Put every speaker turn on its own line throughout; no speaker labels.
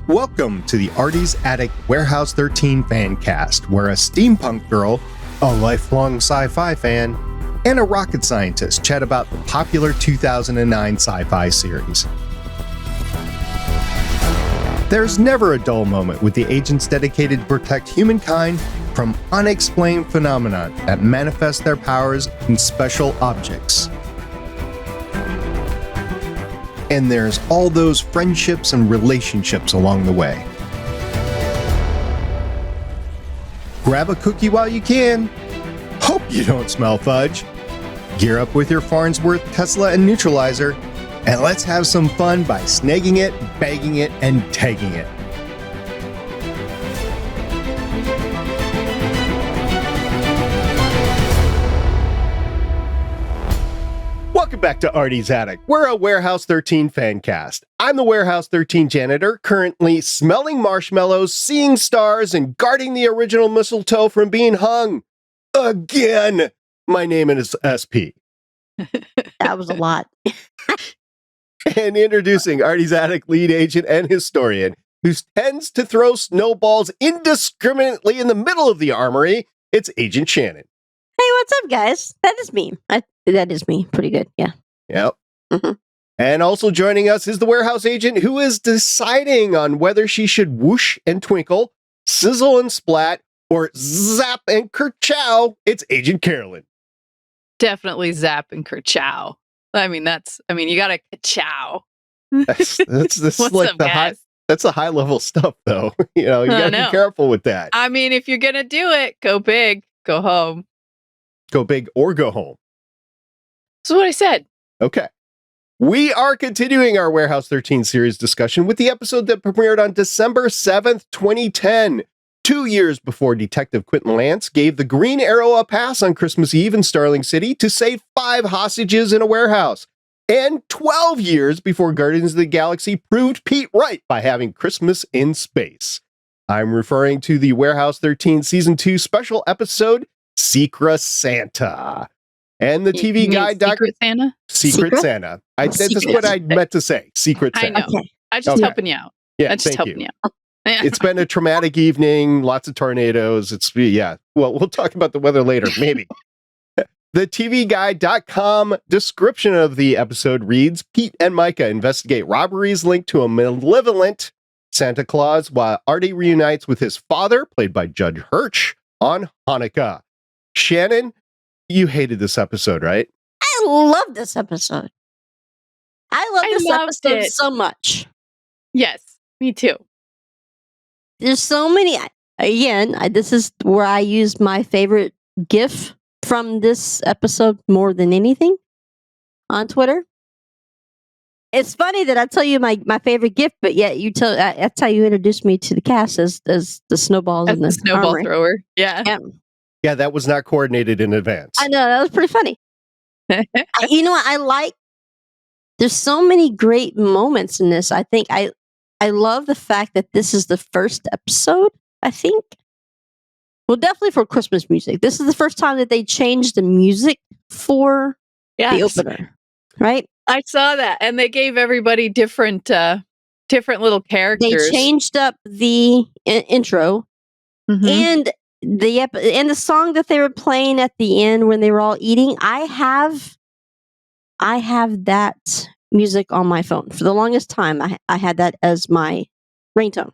Welcome to the Artie's Attic Warehouse 13 Fancast, where a steampunk girl, a lifelong sci-fi fan, and a rocket scientist chat about the popular 2009 sci-fi series. There's never a dull moment with the agents dedicated to protect humankind from unexplained phenomena that manifest their powers in special objects. And there's all those friendships and relationships along the way. Grab a cookie while you can. Hope you don't smell fudge. Gear up with your Farnsworth, Tesla, and neutralizer, and let's have some fun by snagging it, bagging it, and tagging it. Welcome back to Artie's Attic. We're a Warehouse 13 fancast. I'm the Warehouse 13 janitor, currently smelling marshmallows, seeing stars, and guarding the original mistletoe from being hung. Again! My name is SP.
That was a lot.
And introducing Artie's Attic lead agent and historian, who tends to throw snowballs indiscriminately in the middle of the armory, it's Agent Shannon.
Hey, what's up, guys? That is me. That is me. Pretty good, yeah.
Yep.
Mm-hmm.
And also joining us is the warehouse agent who is deciding on whether she should whoosh and twinkle, sizzle and splat, or zap and kerchow. It's Agent Carolyn.
Definitely zap and kerchow. You gotta kerchow.
That's like that's the high level stuff, though. You gotta be careful with that.
I mean, if you're gonna do it, go big, go home.
Go big or go home.
That's what I said.
Okay. We are continuing our Warehouse 13 series discussion with the episode that premiered on December 7th, 2010. 2 years before Detective Quentin Lance gave the Green Arrow a pass on Christmas Eve in Starling City to save 5 hostages in a warehouse. And 12 years before Guardians of the Galaxy proved Pete right by having Christmas in space. I'm referring to the Warehouse 13 Season 2 special episode, Secret Santa. And the TV Guide...
Secret Santa?
Secret Santa. That's what I meant to say. Secret Santa.
I know.
Okay.
I'm just helping you out.
Yeah,
I'm just
thank
helping
you.
you out.
It's been a traumatic evening, lots of tornadoes. Well, we'll talk about the weather later, maybe. The TVGuide.com description of the episode reads, Pete and Myka investigate robberies linked to a malevolent Santa Claus while Artie reunites with his father, played by Judge Hirsch, on Hanukkah. Shannon, you hated this episode, right?
I love this episode. I love this episode so much.
Yes, me too.
There's so many. Again, this is where I use my favorite GIF from this episode more than anything on Twitter. It's funny that I tell you my favorite GIF, but yet that's how you introduced me to the cast as the snowballs and the
snowball
armory.
thrower. Yeah.
Yeah, that was not coordinated in advance.
I know, that was pretty funny. You know what? There's so many great moments in this. I think I love the fact that this is the first episode, I think. Well, definitely for Christmas music. This is the first time that they changed the music for the opener, right?
I saw that. And they gave everybody different little characters.
They changed up the intro and the song that they were playing at the end when they were all eating. I have that music on my phone. For the longest time, I had that as my ringtone.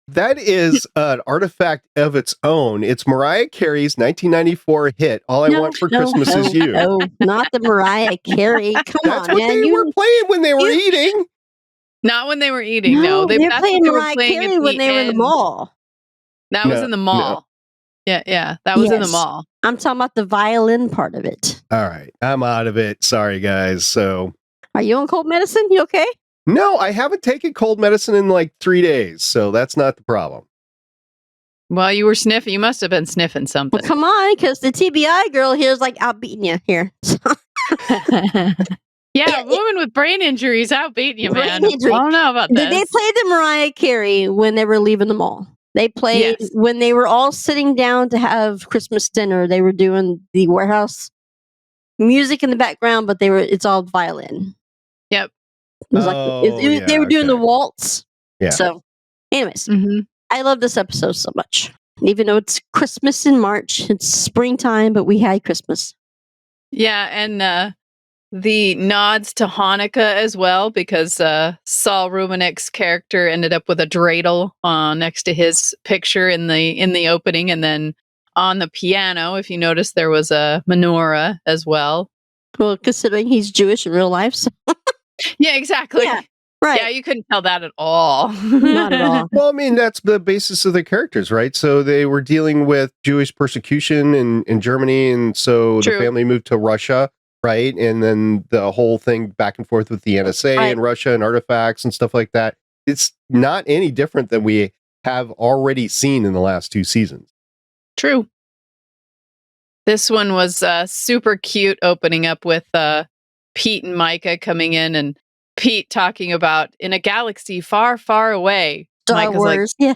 That is an artifact of its own. It's Mariah Carey's 1994 hit, All I Want for Christmas Is You.
No, not the Mariah Carey. Come
That's
on,
what
man.
they were playing when they were eating.
Not when they were eating, no.
They were
that's
playing
what they were
Mariah
playing
Carey when they were in the mall.
That was in the mall. Yeah. That was in the mall.
I'm talking about the violin part of it.
All right. I'm out of it. Sorry, guys. So,
are you on cold medicine? You okay?
No, I haven't taken cold medicine in like 3 days, so that's not the problem.
Well, you were sniffing. You must have been sniffing something.
Well, come on, because the TBI girl here is like outbeating you here.
Yeah, a woman with brain injuries outbeating you, man. I don't know about this.
They played the Mariah Carey when they were leaving the mall. They played when they were all sitting down to have Christmas dinner. They were doing the warehouse music in the background, but it's all violin.
Yep.
It was they were doing the waltz.
Yeah.
So Anyways,
Mhm.
I love this episode so much. Even though it's Christmas in March, it's springtime, but we had Christmas.
Yeah, and the nods to Hanukkah as well, because Saul Rumenick's character ended up with a dreidel next to his picture in the opening, and then on the piano, if you notice, there was a menorah as well.
Well, considering he's Jewish in real life, so
Yeah, exactly.
Yeah, right.
Yeah, you couldn't tell that at all.
Not at all.
Well, I mean, that's the basis of the characters, right? So they were dealing with Jewish persecution in Germany, and so
True.
the family moved to Russia, right? And then the whole thing back and forth with the NSA
Right.
and Russia and artifacts and stuff like that. It's not any different than we have already seen in the last 2 seasons.
True. This one was super cute, opening up with Pete and Myka coming in, and Pete talking about in a galaxy far, far away.
Star
Myka's like,
Wars. Yeah.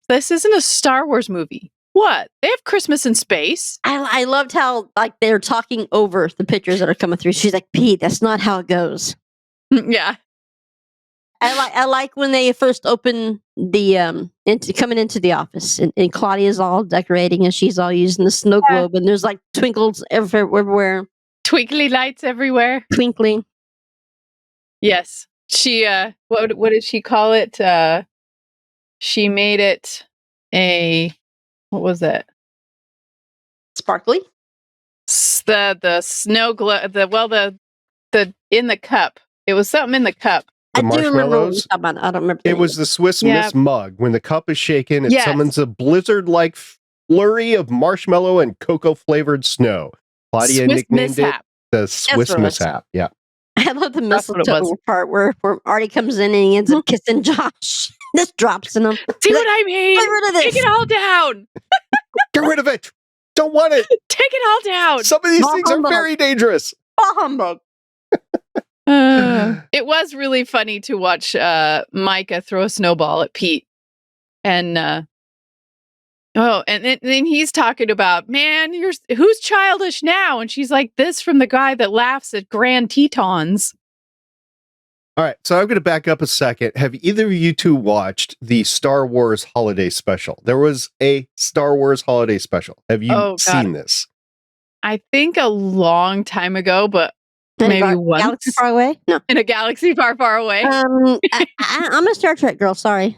this isn't a Star Wars movie. What? They have Christmas in space?
I loved how like they're talking over the pictures that are coming through. She's like, Pete, that's not how it goes.
Yeah.
I like when they first open the coming into the office, and Claudia's all decorating and she's all using the snow
Yeah.
globe, and there's like twinkles everywhere,
Twinkly lights everywhere.
twinkling.
Yes. She what did she call it? She made it a, what was it?
Sparkly.
The snow glow, the in the cup. It was something in the cup.
The
I do remember what you're
marshmallows?
talking about. I don't remember. the
It
name.
was the Swiss
Yeah.
Miss mug. When the cup is shaken, it
Yes.
summons a blizzard-like flurry of marshmallow and cocoa-flavored snow. Claudia
Swiss
nicknamed
mishap.
it the Swiss
what it was.
mishap. Yeah.
I love the
That's what it
mistletoe
was.
part where Artie comes in and he ends up kissing Josh. This drops in him.
See
Like,
what I mean?
Get rid of
Take
this.
it all down.
Get rid of it. Don't want it.
Take it all down.
Some of these
Bah
things are
humbug.
very dangerous.
Bah humbug.
It was really funny to watch Myka throw a snowball at Pete. And then he's talking about, man, who's childish now? And she's like, this from the guy that laughs at Grand Tetons.
All right, so I'm going to back up a second. Have either of you two watched the Star Wars Holiday Special? There was a Star Wars Holiday Special. Have you
Oh, God.
seen this?
I think a long time ago, but maybe once.
Galaxy far away? No.
In a galaxy far, far away.
I'm a Star Trek girl. Sorry.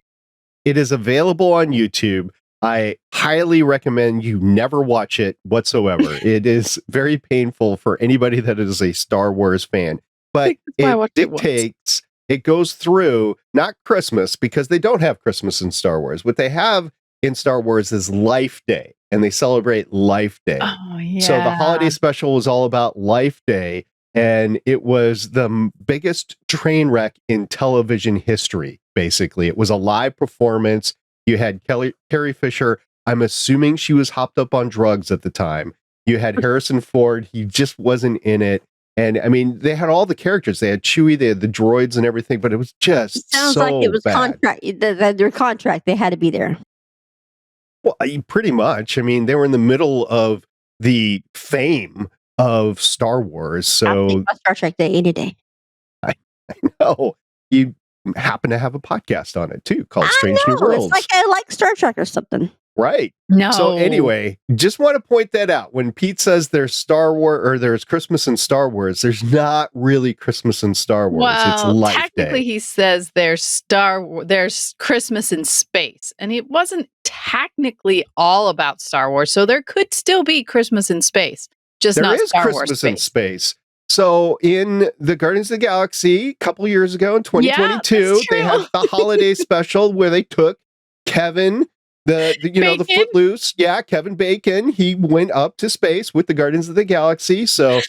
It is available on YouTube. I highly recommend you never watch it whatsoever. It is very painful for anybody that is a Star Wars fan. But
that's why I
it
watched it once.
dictates, it goes through, not Christmas, because they don't have Christmas in Star Wars. What they have in Star Wars is Life Day, and they celebrate Life Day.
Oh, yeah.
So the holiday special was all about Life Day, and it was the biggest train wreck in television history, basically. It was a live performance. You had Carrie Fisher. I'm assuming she was hopped up on drugs at the time. You had Harrison Ford. He just wasn't in it. And I mean, they had all the characters. They had Chewie, they had the droids and everything, but it was just
It sounds
so
like it was
bad.
contract. Their contract. They had to be there.
Well, pretty much. I mean, they were in the middle of the fame of Star Wars.
I
So,
think about Star Trek Day any day.
no, you happen to have a podcast on it too called Strange New
It's
Worlds.
like I like Star Trek or something.
Right.
No.
So anyway, just want to point that out. When Pete says there's Star Wars or there's Christmas in Star Wars, there's not really Christmas in Star Wars. It's
Well,
Life
technically,
Day.
he says there's Christmas in space, and it wasn't technically all about Star Wars. So there could still be Christmas in space, just
There
not
is
Star Wars
Christmas in
space.
space. So in the Guardians of the Galaxy, a couple years ago in 2022,
that's
they had
true.
the holiday special where they took Kevin, the the
Bacon?
Footloose, Kevin Bacon. He went up to space with the Guardians of the Galaxy. So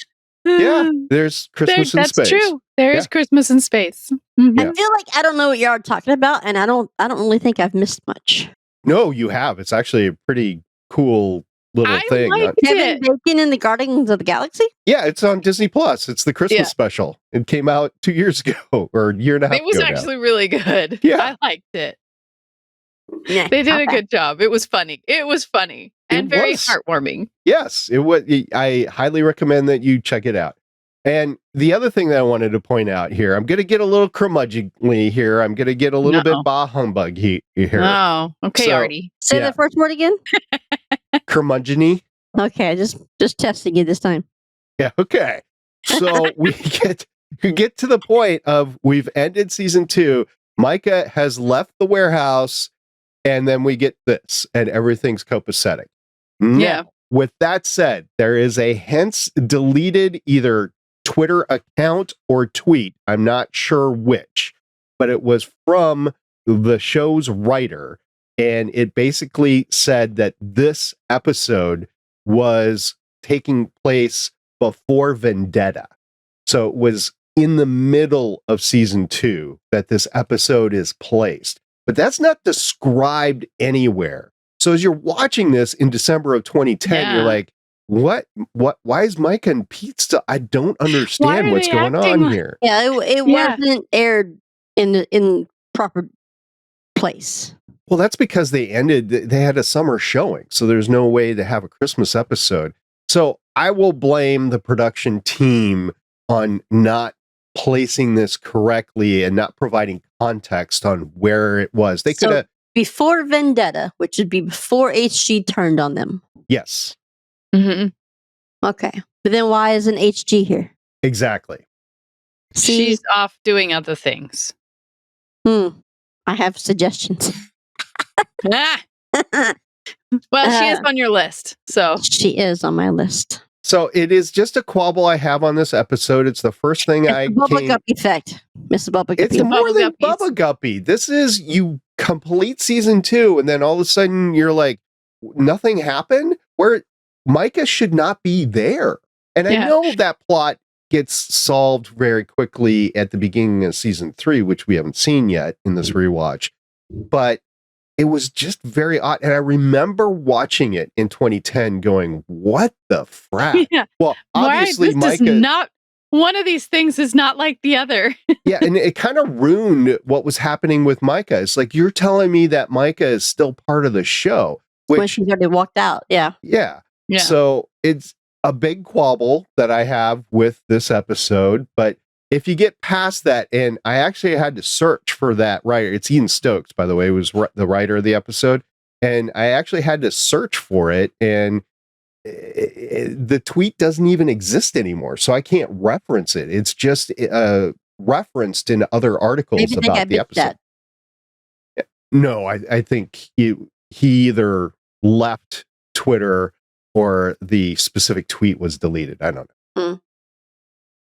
yeah, there's Christmas in
That's
space.
true. There is
Yeah.
Christmas in space. Mhm.
Yeah.
I feel like I don't know what y'all are talking about, and I don't really think I've missed much.
No, you have. It's actually a pretty cool little
I
thing.
liked
Kevin
it.
Bacon in the Guardians of the Galaxy.
Yeah, it's on Disney Plus. It's the Christmas
Yeah.
special. It came out 2 years ago or a year and a half
It was
ago now.
actually really good.
Yeah.
I liked it.
Nah,
They did a
okay.
good job. It was funny. It was funny and
It
very
was.
heartwarming.
Yes, it was. I highly recommend that you check it out. And the other thing that I wanted to point out here, I'm going to get a little curmudgeonly here. I'm going to get a little bit bah humbug here.
Oh, okay,
So,
Artie.
Say that first word again.
Curmudgeony.
Okay, just testing you this time.
Yeah. Okay. So we get to the point of we've ended season 2. Myka has left the warehouse, and then we get this, and everything's copacetic.
Yeah.
Now, with that said, there is a hence deleted either Twitter account or tweet. I'm not sure which, but it was from the show's writer. And it basically said that this episode was taking place before Vendetta. So it was in the middle of season 2 that this episode is placed. But that's not described anywhere. So as you're watching this in December of 2010, you're like, what, why is Myka and Pete still? I don't understand what's going on here.
Yeah, it wasn't aired in proper place.
Well, that's because they had a summer showing, so there's no way to have a Christmas episode. So I will blame the production team on not placing this correctly and not providing context on where it was. They could have
before Vendetta, which would be before HG turned on them.
Yes.
Mm-hmm.
Okay. But then why isn't HG here?
Exactly.
She's off doing other things.
I have suggestions.
Well, she is on your list. So
she is on my list.
So it is just a quabble I have on this episode. It's the first thing
it's the Bubba Guppy effect. Mr. Bubba Guppy.
It's more than Bubba Guppy. This is you complete season 2, and then all of a sudden you're like, nothing happened? Where Myka should not be there. And I know that plot gets solved very quickly at the beginning of season 3, which we haven't seen yet in this rewatch. But it was just very odd. And I remember watching it in 2010 going, what the frap?
Yeah.
Well, obviously,
Myka, one of these things is not like the other.
Yeah, and it kind of ruined what was happening with Myka. It's like, you're telling me that Myka is still part of the show.
When she's already walked out, yeah.
So it's a big quabble that I have with this episode. But if you get past that, and I actually had to search for that writer. It's Ian Stokes, by the way, was the writer of the episode. And I actually had to search for it. And the tweet doesn't even exist anymore. So I can't reference it. It's just referenced in other articles about the episode. No, I think he either left Twitter or the specific tweet was deleted. I don't know.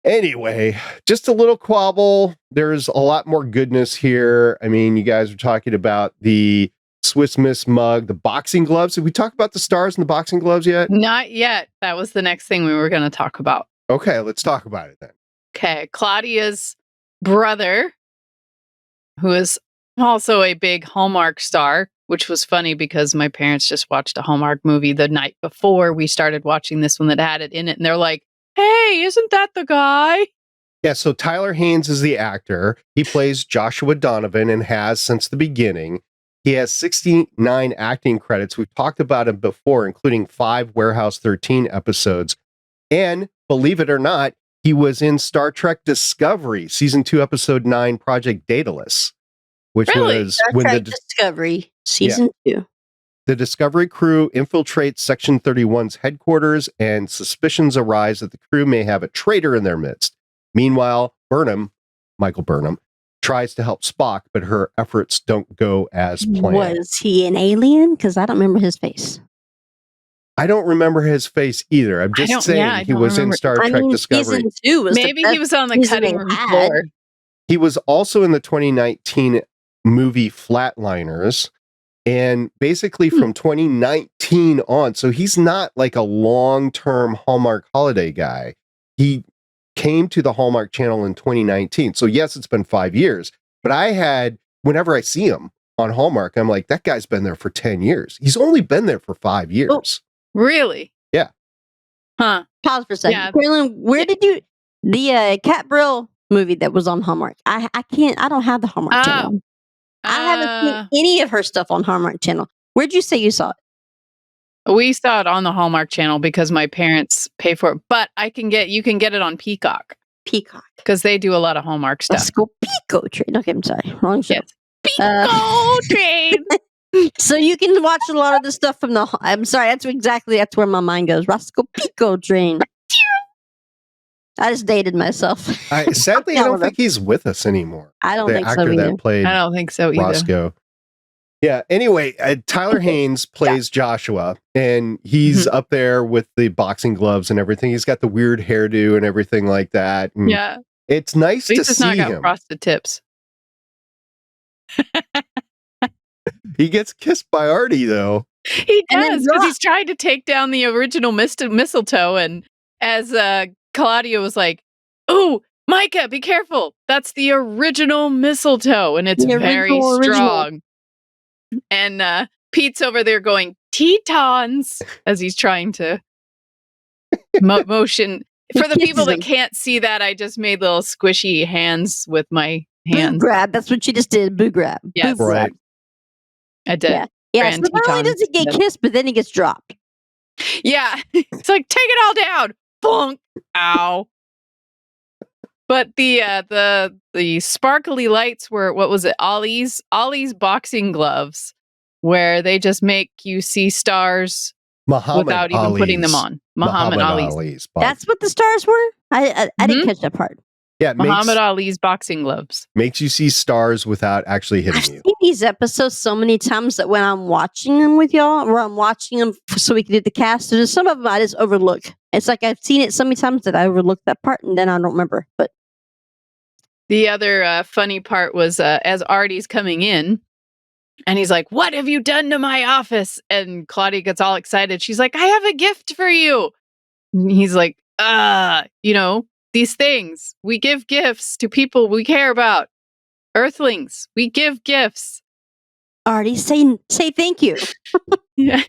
Anyway, just a little quabble. There's a lot more goodness here. I mean, you guys are talking about the Swiss Miss mug, the boxing gloves. Did we talk about the stars and the boxing gloves yet?
Not yet. That was the next thing we were going to talk about.
Okay, let's talk about it then.
Okay, Claudia's brother, who is also a big Hallmark star, which was funny because my parents just watched a Hallmark movie the night before we started watching this one that had it in it. And they're like, hey, isn't that the guy?
Yeah, so Tyler Hynes is the actor. He plays Joshua Donovan and has since the beginning. He has 69 acting credits. We've talked about him before, including 5 Warehouse 13 episodes. And believe it or not, he was in Star Trek Discovery, Season 2, Episode 9, Project Daedalus, which was
Star Trek Discovery, Season 2.
The Discovery crew infiltrates Section 31's headquarters, and suspicions arise that the crew may have a traitor in their midst. Meanwhile, Michael Burnham, tries to help Spock, but her efforts don't go as planned.
Was he an alien? Because I don't remember his face.
I don't remember his face either. I'm just saying he was in Star Trek Discovery.
Season 2 was
Maybe he was on the cutting room floor.
He was also in the 2019 movie Flatliners. And basically from 2019 on, so he's not like a long-term Hallmark holiday guy. He came to the Hallmark Channel in 2019. So yes, it's been 5 years, but whenever I see him on Hallmark, I'm like, that guy's been there for 10 years. He's only been there for 5 years.
Oh, really?
Yeah.
Huh. Pause for a second. Yeah. Carolyn, where did you, the Cat Brill movie that was on Hallmark? I don't have the Hallmark Channel. I haven't seen any of her stuff on Hallmark Channel. Where'd you say you saw it?
We saw it on the Hallmark Channel because my parents pay for it, but you can get it on Peacock
Peacock.
because they do a lot of Hallmark stuff.
Let's go Pico Train. Okay, I'm sorry. Wrong show.
Yes. Pico Train.
So you can watch a lot of the stuff from the. I'm sorry. That's where my mind goes. Roscoe Pico Train. I just dated myself.
Sadly, I don't think he's with us anymore.
I don't
the
think so
actor
either.
that played
I don't think so either.
Roscoe. Yeah. Anyway, Tyler Hynes plays Joshua, and he's up there with the boxing gloves and everything. He's got the weird hairdo and everything like that. And
Yeah.
it's nice to see
not got
him.
frosted tips.
He gets kissed by Artie, though.
He does, because he's trying to take down the original mistletoe, and as Claudia was like, "Oh, Myka, be careful! That's the original mistletoe, and it's very strong." And Pete's over there going Tetons as he's trying to motion. For the people that can't see that, I just made little squishy hands with my hands.
Boo grab. That's what she just did. Boo grab.
Yes,
Boo grab.
I did.
Yeah. So not only does he get kissed, but then he gets dropped.
Yeah. It's like, take it all down. Bonk. Ow. But the sparkly lights were, what was it? Ollie's boxing gloves, where they just make you see stars without even putting them on. Muhammad Ali's.
That's what the stars were? I didn't catch that part.
Yeah,
Muhammad Ali's boxing gloves.
Makes you see stars without actually hitting you.
I've seen these episodes so many times that when I'm watching them with y'all, or I'm watching them so we can do the cast, there's some of them I just overlook. It's like I've seen it so many times that I overlook that part and then I don't remember. But
the other funny part was as Artie's coming in, and he's like, "What have you done to my office?" And Claudia gets all excited. She's like, "I have a gift for you." And he's like, these things. We give gifts to people we care about. Earthlings. We give gifts.
Artie, say thank you.
Yeah.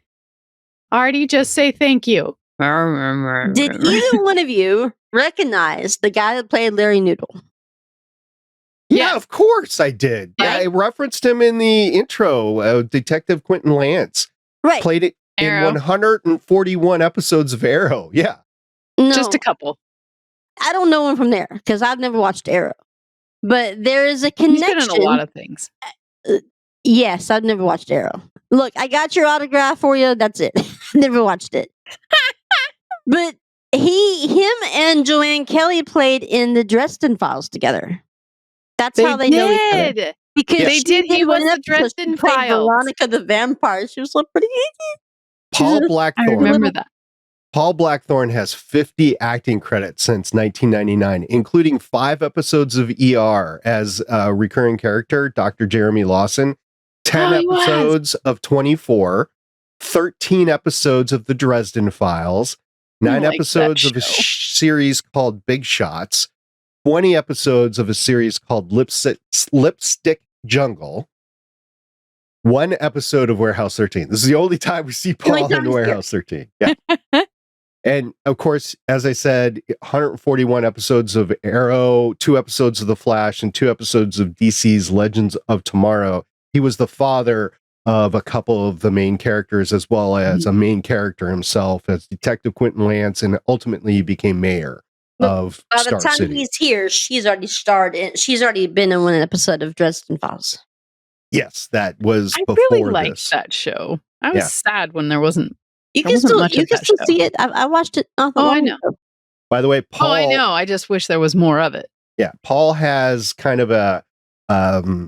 Artie, just say thank you.
Did either one of you recognize the guy that played Larry Noodle?
Yeah, of course I did.
Right?
Yeah, I referenced him in the intro. Detective Quentin Lance.
Right.
Played it
Arrow.
in 141 episodes of Arrow. Yeah.
No,
Just a couple.
I don't know him from there because I've never watched Arrow. But there is a connection.
He's been in a lot of things.
Yes, I've never watched Arrow. Look, I got your autograph for you. That's it. Never watched it. But him and Joanne Kelly played in the Dresden Files together. That's how they know each other. Because
they did. He was the Dresden Files.
Veronica the vampire. She was so pretty.
Paul Blackthorne.
I remember that.
Paul Blackthorne has 50 acting credits since 1999, including 5 episodes of ER as a recurring character, Dr. Jeremy Lawson, 10 episodes of 24, 13 episodes of the Dresden Files, 9 episodes of a series called Big Shots, 20 episodes of a series called Lipstick Jungle, 1 episode of Warehouse 13. This is the only time we see Paul in Warehouse 13. Yeah. And of course, as I said, 141 episodes of Arrow, 2 episodes of The Flash, and 2 episodes of DC's Legends of Tomorrow. He was the father of a couple of the main characters, as well as a main character himself as Detective Quentin Lance, and ultimately he became mayor of Star City. By the time
he's here, she's already been in one episode of Dresden Files.
Yes, that was before
I really liked
this.
that show. I was sad when there wasn't.
You can still see it. I watched it.
I know.
By the way, Paul.
Oh, I know. I just wish there was more of it.
Yeah, Paul has kind of a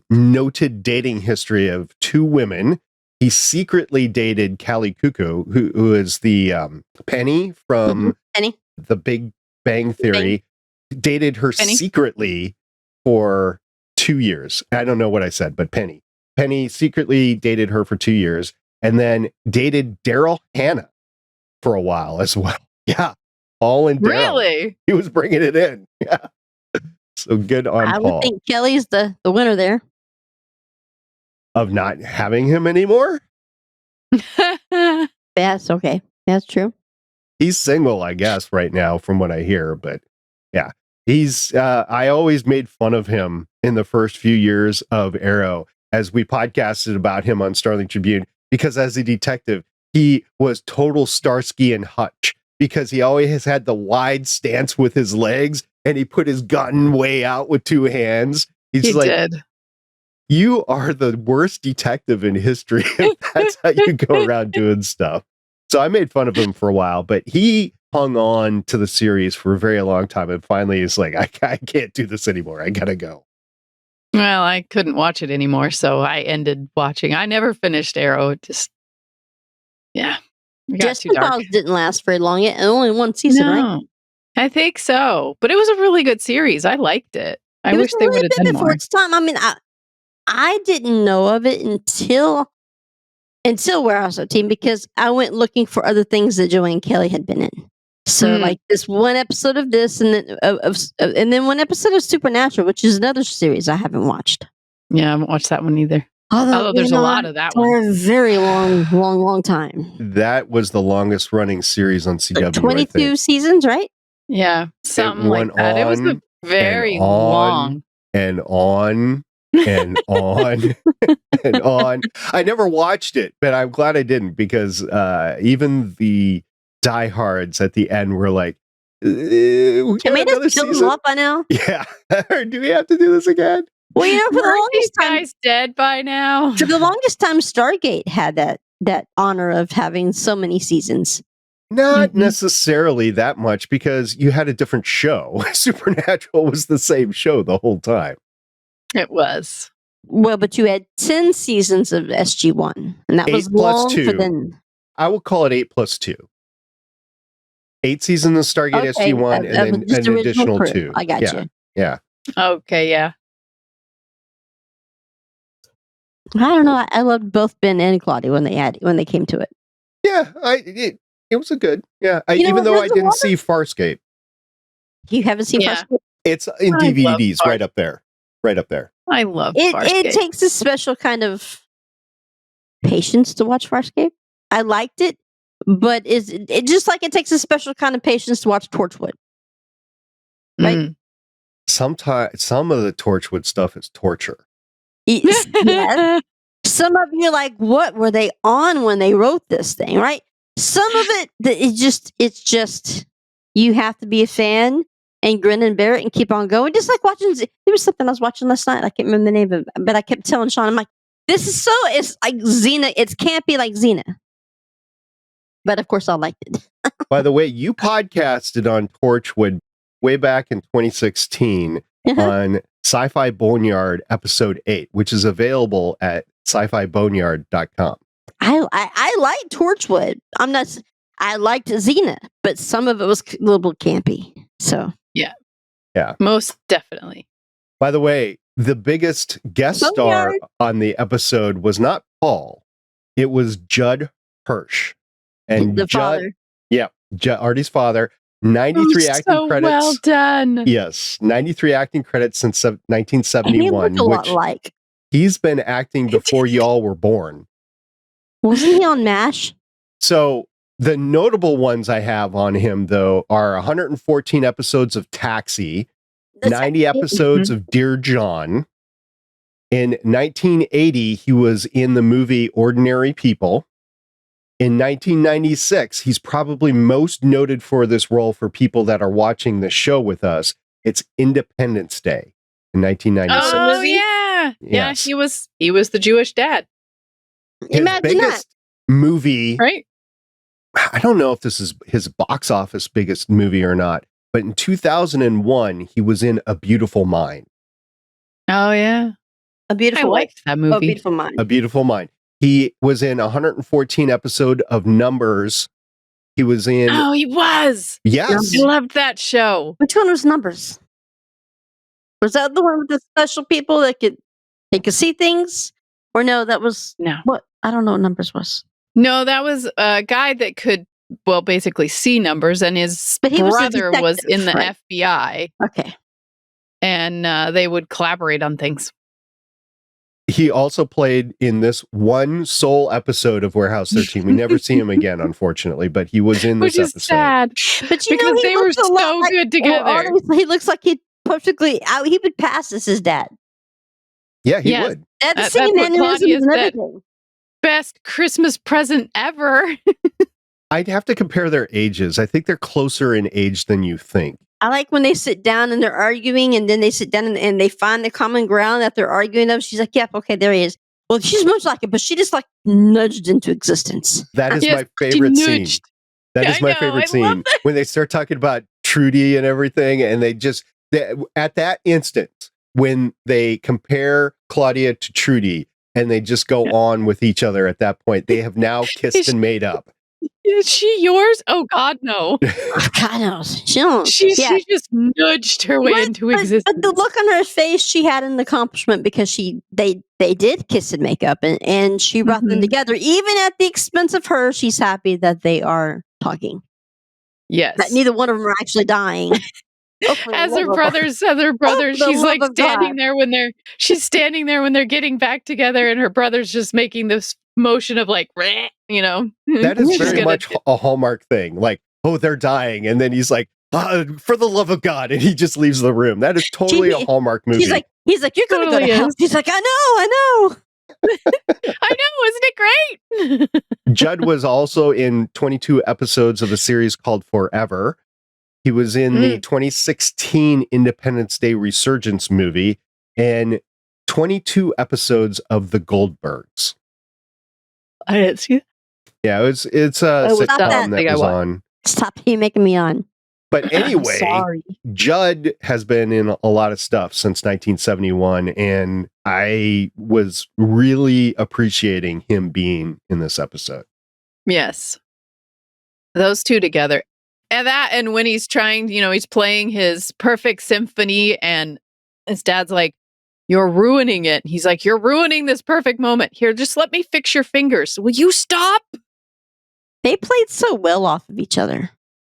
noted dating history of 2 women. He secretly dated Callie Cuckoo, who is the Penny from The Big Bang Theory. Dated her secretly for 2 years. I don't know what I said, but Penny secretly dated her for 2 years. And then dated Daryl Hannah for a while as well. Yeah. Paul and Daryl.
Really?
He was bringing it in. Yeah. So good on Paul.
I would think Kelly's the winner there.
Of not having him anymore?
That's okay. That's true.
He's single, I guess, right now, from what I hear. But yeah, he's, I always made fun of him in the first few years of Arrow as we podcasted about him on Starling Tribune. Because as a detective, he was total Starsky and Hutch because he always had the wide stance with his legs and he put his gun way out with two hands. He's like,
did.
you are the worst detective in history. That's how you go around doing stuff. So I made fun of him for a while, but he hung on to the series for a very long time. And finally he's like, I can't do this anymore. I gotta go.
Well, I couldn't watch it anymore, so I ended watching. I never finished Arrow. It just, yeah. It got too
Justin
dark.
Files didn't last very long. It only one season, right?
No, I think so. But it was a really good series. I liked it. I
It was
wish they
a
would
little
have
bit
done
before
more.
its time. I mean, I didn't know of it until Warehouse 13 because I went looking for other things that Joanne Kelly had been in. So like this one episode of this, and then and then one episode of Supernatural, which is another series I haven't watched.
Yeah, I haven't watched that one either.
Although
There's a lot of that
for
one.
a very long time.
That was the longest running series on CW.
Like 22
I think.
seasons, right?
Yeah, something
went
like that. It was a very long.
And on and on and on. I never watched it, but I'm glad I didn't because even the diehards at the end were like, we got
made
another
us kill them
season?
off by now.
Yeah. Do we have to do this again?
Well, you know, for the
Aren't these
longest time,
guys dead by now?
for the longest time, Stargate had that honor of having so many seasons.
Not necessarily that much because you had a different show. Supernatural was the same show the whole time.
It was.
Well, but you had 10 seasons of SG1, and that
8
was
plus
long
2.
for them.
I would call it 8 plus 2. 8 seasons of Stargate SG1 and then
just
an
original
additional
crew.
2.
I got
Yeah.
you.
Yeah.
Okay, yeah.
I don't know. I loved both Ben and Claudia when they came to it.
Yeah, it was a good. Yeah,
You know
even
what,
though I
there's a
didn't
lot
see Farscape.
You haven't seen
Yeah.
Farscape?
It's in
I love
DVDs right up there. Right up there.
I love
It
Farscape.
takes a special kind of patience to watch Farscape. I liked it, but it just like it takes a special kind of patience to watch Torchwood. Right?
Mm.
Sometimes some of the Torchwood stuff is torture.
Yeah. Some of you are like, what were they on when they wrote this thing, right? Some of it's just you have to be a fan and grin and bear it and keep on going. Just like watching, there was something I was watching last night. I can't remember the name of it, but I kept telling Sean, I'm like, it's like Xena. It can't be like Xena. But of course, I liked it.
By the way, you podcasted on Torchwood way back in 2016 on Sci-Fi Boneyard episode 8, which is available at sci-fi-boneyard.com.
I liked Torchwood. I liked Xena, but some of it was a little bit campy. So
Yeah.
Most definitely.
By the way, the biggest guest star on the episode was not Paul. It was Judd Hirsch. And
the
Judd,
father.
yeah, Artie's father. 93 acting
so
credits.
Well done.
Yes, 93 acting credits since
And he
1971.
looked a lot
Which
like.
he's been acting before y'all were born.
Wasn't he on MASH?
So the notable ones I have on him, though, are 114 episodes of Taxi, 90 episodes of Dear John. In 1980, he was in the movie Ordinary People. In 1996, he's probably most noted for this role for people that are watching the show with us. It's Independence Day in 1996.
Oh yeah. Yeah,
Yes.
he was the Jewish dad,
His
Imagine
biggest movie,
right?
I don't know if this is his box office biggest movie or not, but in 2001, he was in A Beautiful Mind.
Oh yeah.
A
I
beautiful
liked that
Oh,
movie.
beautiful mind.
A Beautiful Mind. He was in 114 episode of Numbers. He was in,
Oh, he was.
yes,
I loved that show.
Which one was Numbers? Was that the one with the special people that could see things? Or no, that was
No.
what? I don't know what Numbers was.
No, that was a guy that could, well, basically see numbers, and his
But he was a
brother was in the
detective,
FBI,
Okay.
and they would collaborate on things.
he also played in this one sole episode of Warehouse 13. We never see him again, unfortunately, but he was in this
Which is
episode.
sad.
But you
Because
know, he
they were
looks a lot
so
like,
good
well,
together.
honestly, he looks like he perfectly he would pass as his dad.
Yeah, he
Yes.
would.
They had the
That's
same
what Claudia
mannerisms and
said.
everything.
best Christmas present ever.
I'd have to compare their ages. I think they're closer in age than you think.
I like when they sit down and they're arguing, and then they sit down and they find the common ground that they're arguing of. She's like, "Yep, okay, there he is." Well, she's much like it, but she just like nudged into existence.
That is
Yes,
my favorite
she
scene.
nudged.
That is
I
my
know,
favorite
I
scene
love that.
when they start talking about Trudy and everything, and at that instant when they compare Claudia to Trudy, and they just go on with each other. At that point, they have now kissed and made up.
Is she yours? Oh God, no.
God knows. She don't.
She
Yeah.
just nudged her way into existence.
But the look on her face, she had an accomplishment because they did kiss and make up, and she brought them
Mhm.
together, even at the expense of her. She's happy that they are talking.
Yes.
That neither one of them are actually dying.
As her brothers, she's like standing there when they're getting back together, and her brother's just making this motion of like, "Reh," you know.
That is
She's
very
gonna-
much a Hallmark thing. Like, oh, they're dying, and then he's like, for the love of God, and he just leaves the room. That is totally a Hallmark movie.
He's like, "You're going to go
Totally
to hell."
is.
She's like, "I know."
I know, isn't it great?
Judd was also in 22 episodes of a series called Forever. He was in the 2016 Independence Day Resurgence movie and 22 episodes of The Goldbergs.
I didn't see.
Yeah, it's a
was not that
sitcom that
thing I
was
watched.
on.
Stop making me on.
But anyway,
Sorry.
Judd has been in a lot of stuff since 1971, and I was really appreciating him being in this episode.
Yes, those two together, and when he's trying, he's playing his perfect symphony, and his dad's like, "You're ruining it." He's like, "You're ruining this perfect moment. Here, just let me fix your fingers. Will you stop?"
They played so well off of each other.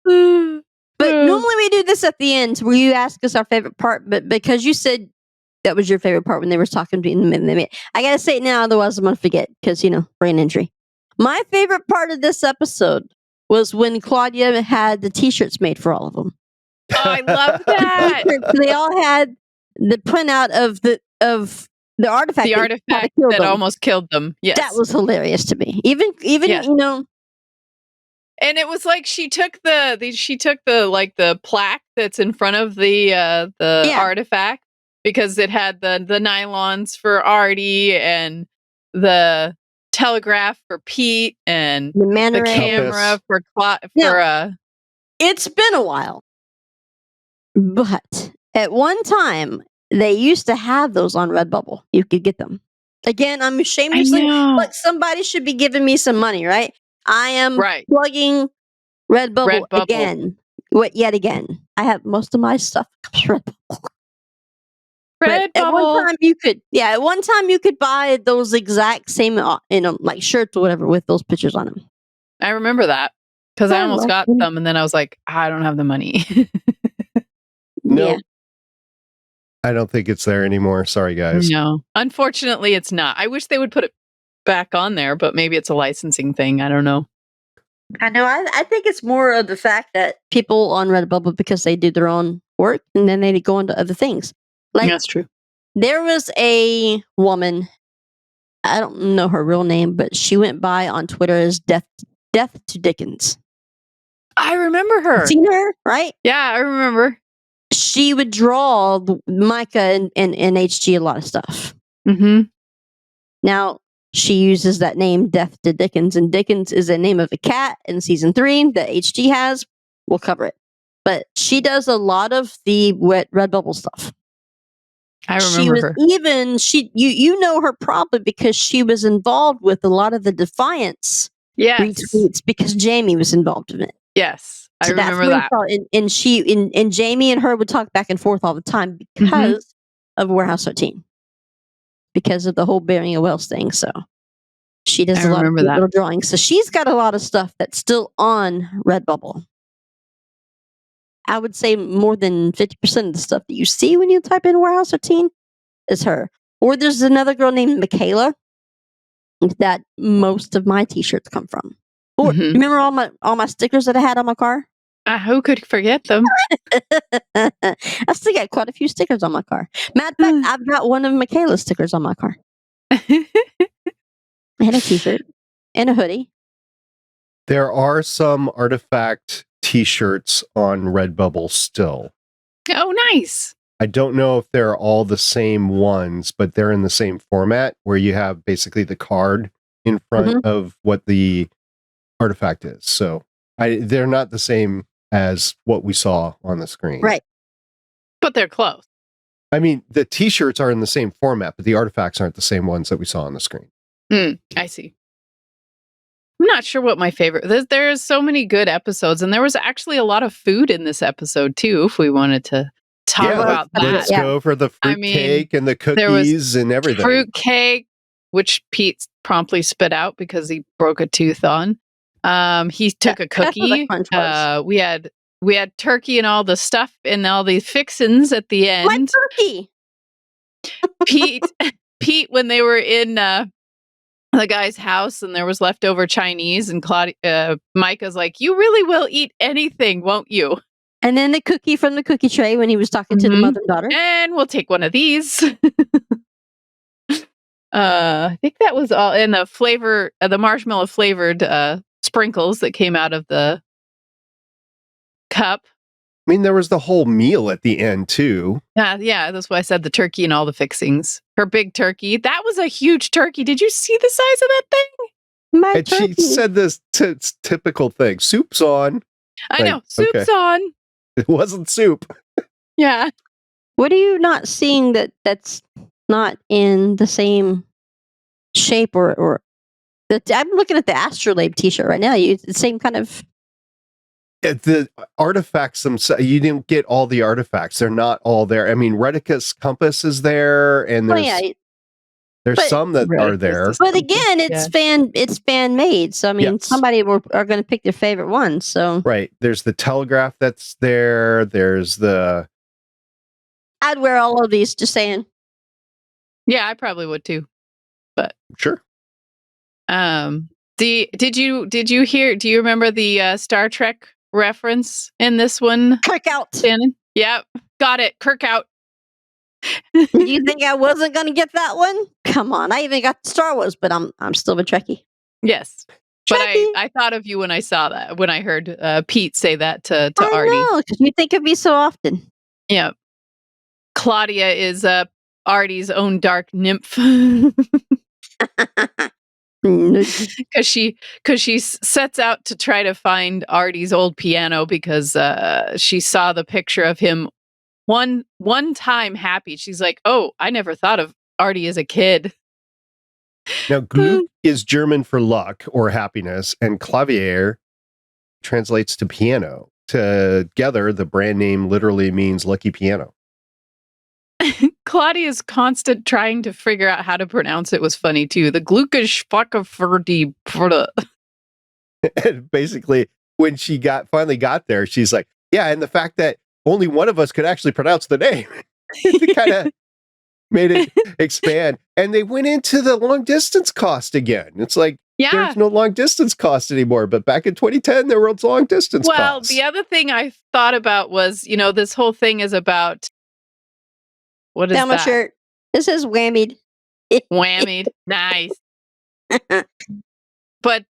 But normally we do this at the end where you ask us our favorite part, but because you said that was your favorite part when they were talking to you in the minute, I gotta say it now, otherwise I'm gonna forget because brain injury. My favorite part of this episode was when Claudia had the t-shirts made for all of them.
Oh, I love that.
They all had the printout of the artifact.
The
that
artifact
killed
that
them.
almost killed them. Yes,
That was hilarious to me. Even
Yes. And it was like she took the plaque that's in front of the artifact, because it had the nylons for Artie and the telegraph for Pete and
the man
the
ray.
camera for
It's been a while, but at one time they used to have those on Redbubble. You could get them. Again, I'm shamelessly, but somebody should be giving me some money, right? I am plugging Redbubble again. Yet again. I have most of my stuff comes from Redbubble. But at one time you could buy those exact same, like shirts or whatever with those pictures on them.
I remember that because I almost got them, and then I was like, I don't have the money.
No,
Yeah.
I don't think it's there anymore. Sorry, guys.
No, unfortunately, it's not. I wish they would put it back on there, but maybe it's a licensing thing. I don't know.
I know. I think it's more of the fact that people on Redbubble, because they do their own work and then they go into other things. Like,
that's true.
There was a woman, I don't know her real name, but she went by on Twitter as Death to Dickens.
I remember her.
Seen her, right?
Yeah, I remember.
She would draw Myka and HG a lot of stuff.
Mm-hmm.
Now, she uses that name, Death to Dickens, and Dickens is the name of a cat in season 3 that HG has. We'll cover it. But she does a lot of the Redbubble stuff.
I remember her.
You know her probably because she was involved with a lot of the Defiance retweets because Jamie was involved in it.
Yes, I
So
remember that.
And Jamie and her would talk back and forth all the time because of Warehouse 13. Because of the whole Burying a Wells thing. So she does a lot of little drawings. So she's got a lot of stuff that's still on Redbubble. I would say more than 50% of the stuff that you see when you type in Warehouse 13 is her. Or there's another girl named Michaela that most of my t-shirts come from. Or remember all my stickers that I had on my car?
Who could forget them?
I still got quite a few stickers on my car. Matter of fact, I've got one of Michaela's stickers on my car. And a t-shirt. And a hoodie.
There are some artifact t-shirts on Redbubble still.
Oh, nice.
I don't know if they're all the same ones, but they're in the same format where you have basically the card in front of what the artifact is. So they're not the same as what we saw on the screen.
Right.
But they're close.
I mean, the t-shirts are in the same format, but the artifacts aren't the same ones that we saw on the screen.
I see. I'm not sure what my favorite. There's so many good episodes, and there was actually a lot of food in this episode too. If we wanted to talk about that,
let's go for the fruit cake and the cookies and everything.
Fruit cake, which Pete promptly spit out because he broke a tooth on. He took a cookie. We had turkey and all the stuff and all the fixins at the end.
My turkey.
Pete, when they were in the guy's house and there was leftover Chinese, and Claudia, Myka's like, "You really will eat anything, won't you?"
And then the cookie from the cookie tray when he was talking to the mother and daughter.
And we'll take one of these. I think that was all in the flavor, the marshmallow flavored sprinkles that came out of the cup.
I mean, there was the whole meal at the end too.
Yeah, that's why I said the turkey and all the fixings. Her big turkey. That was a huge turkey. Did you see the size of that thing?
And turkey. She said this typical thing. Soup's on.
I know. Soup's on.
It wasn't soup.
Yeah.
What are you not seeing that's not in the same shape or I'm looking at the Astrolabe t-shirt right now. It's the same kind of.
The artifacts themselves, you didn't get all the artifacts. They're not all there. I mean, Redica's compass is there, and there's some that are there.
But again, it's fan made. So I mean, somebody are going to pick their favorite one. So
right, there's the telegraph that's there. There's the.
I'd wear all of these. Just saying.
Yeah, I probably would too. But
sure.
Did you hear? Do you remember the Star Trek reference in this one?
Kirk out,
Shannon. Yep, got it. Kirk out.
Did you think I wasn't going to get that one? Come on, I even got Star Wars, but I'm still a Trekkie.
Yes, but I thought of you when I saw that, when I heard Pete say that to Artie.
I know, because you think of me so often.
Yeah, Claudia is Artie's own dark nymph. Because she sets out to try to find Artie's old piano because she saw the picture of him one time happy. She's like, "Oh, I never thought of Artie as a kid."
Now, Glück is German for luck or happiness, and Clavier translates to piano. Together, the brand name literally means lucky piano.
Claudia's constant trying to figure out how to pronounce it was funny too. The Gluckish Fuckaferdi.
And basically, when she finally got there, she's like, "Yeah," and the fact that only one of us could actually pronounce the name, it kind of made it expand. And they went into the long distance cost again. It's like, there's no long distance cost anymore. But back in 2010, there was long distance cost.
Well, the other thing I thought about was, this whole thing is about. What is
that? My shirt. This is whammied.
Whammied. Nice. But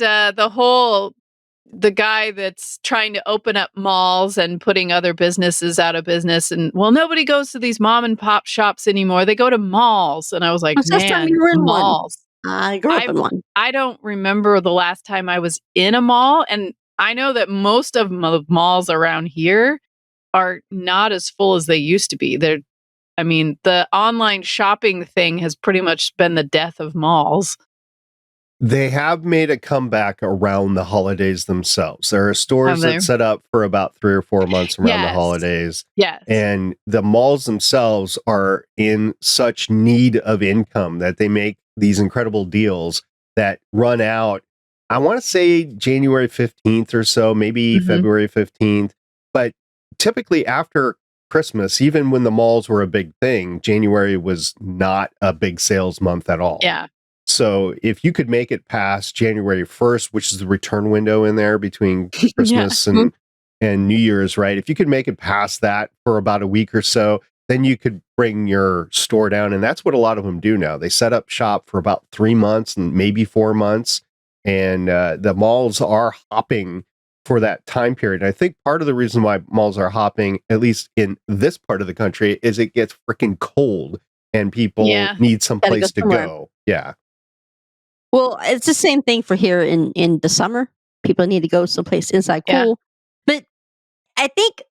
the guy that's trying to open up malls and putting other businesses out of business, and nobody goes to these mom and pop shops anymore. They go to malls. And I was like, man, malls.
I grew up in one.
I don't remember the last time I was in a mall. And I know that most of the malls around here are not as full as they used to be. The online shopping thing has pretty much been the death of malls.
They have made a comeback around the holidays themselves. There are stores that set up for about 3 or 4 months around the holidays.
Yes.
And the malls themselves are in such need of income that they make these incredible deals that run out. I want to say January 15th or so, maybe February 15th. But typically after Christmas, even when the malls were a big thing, January was not a big sales month at all.
Yeah.
So if you could make it past January 1st, which is the return window in there between Christmas and New Year's, right? If you could make it past that for about a week or so, then you could bring your store down. And that's what a lot of them do now. They set up shop for about 3 months and maybe 4 months. And the malls are hopping for that time period. And I think part of the reason why malls are hopping, at least in this part of the country, is it gets freaking cold and people need some place to go. Yeah.
Well, it's the same thing for here in the summer. People need to go someplace inside cool. But I think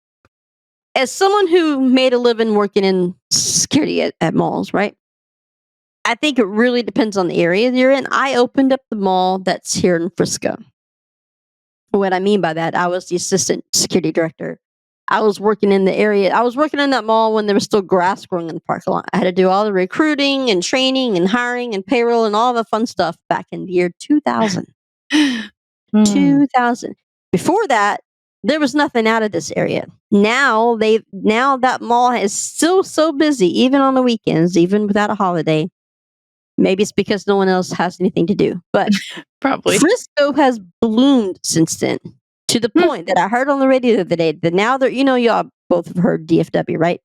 as someone who made a living working in security at malls, right? I think it really depends on the area you're in. I opened up the mall that's here in Frisco. What I mean by that, I was the assistant security director. I was working in the area. I was working in that mall when there was still grass growing in the parking lot. I had to do all the recruiting and training and hiring and payroll and all the fun stuff back in the year 2000. 2000. Before that, there was nothing out of this area. Now that mall is still so busy, even on the weekends, even without a holiday. Maybe it's because no one else has anything to do, but
probably
Frisco has bloomed since then, to the point that I heard on the radio the other day that now they're, y'all both have heard DFW, right?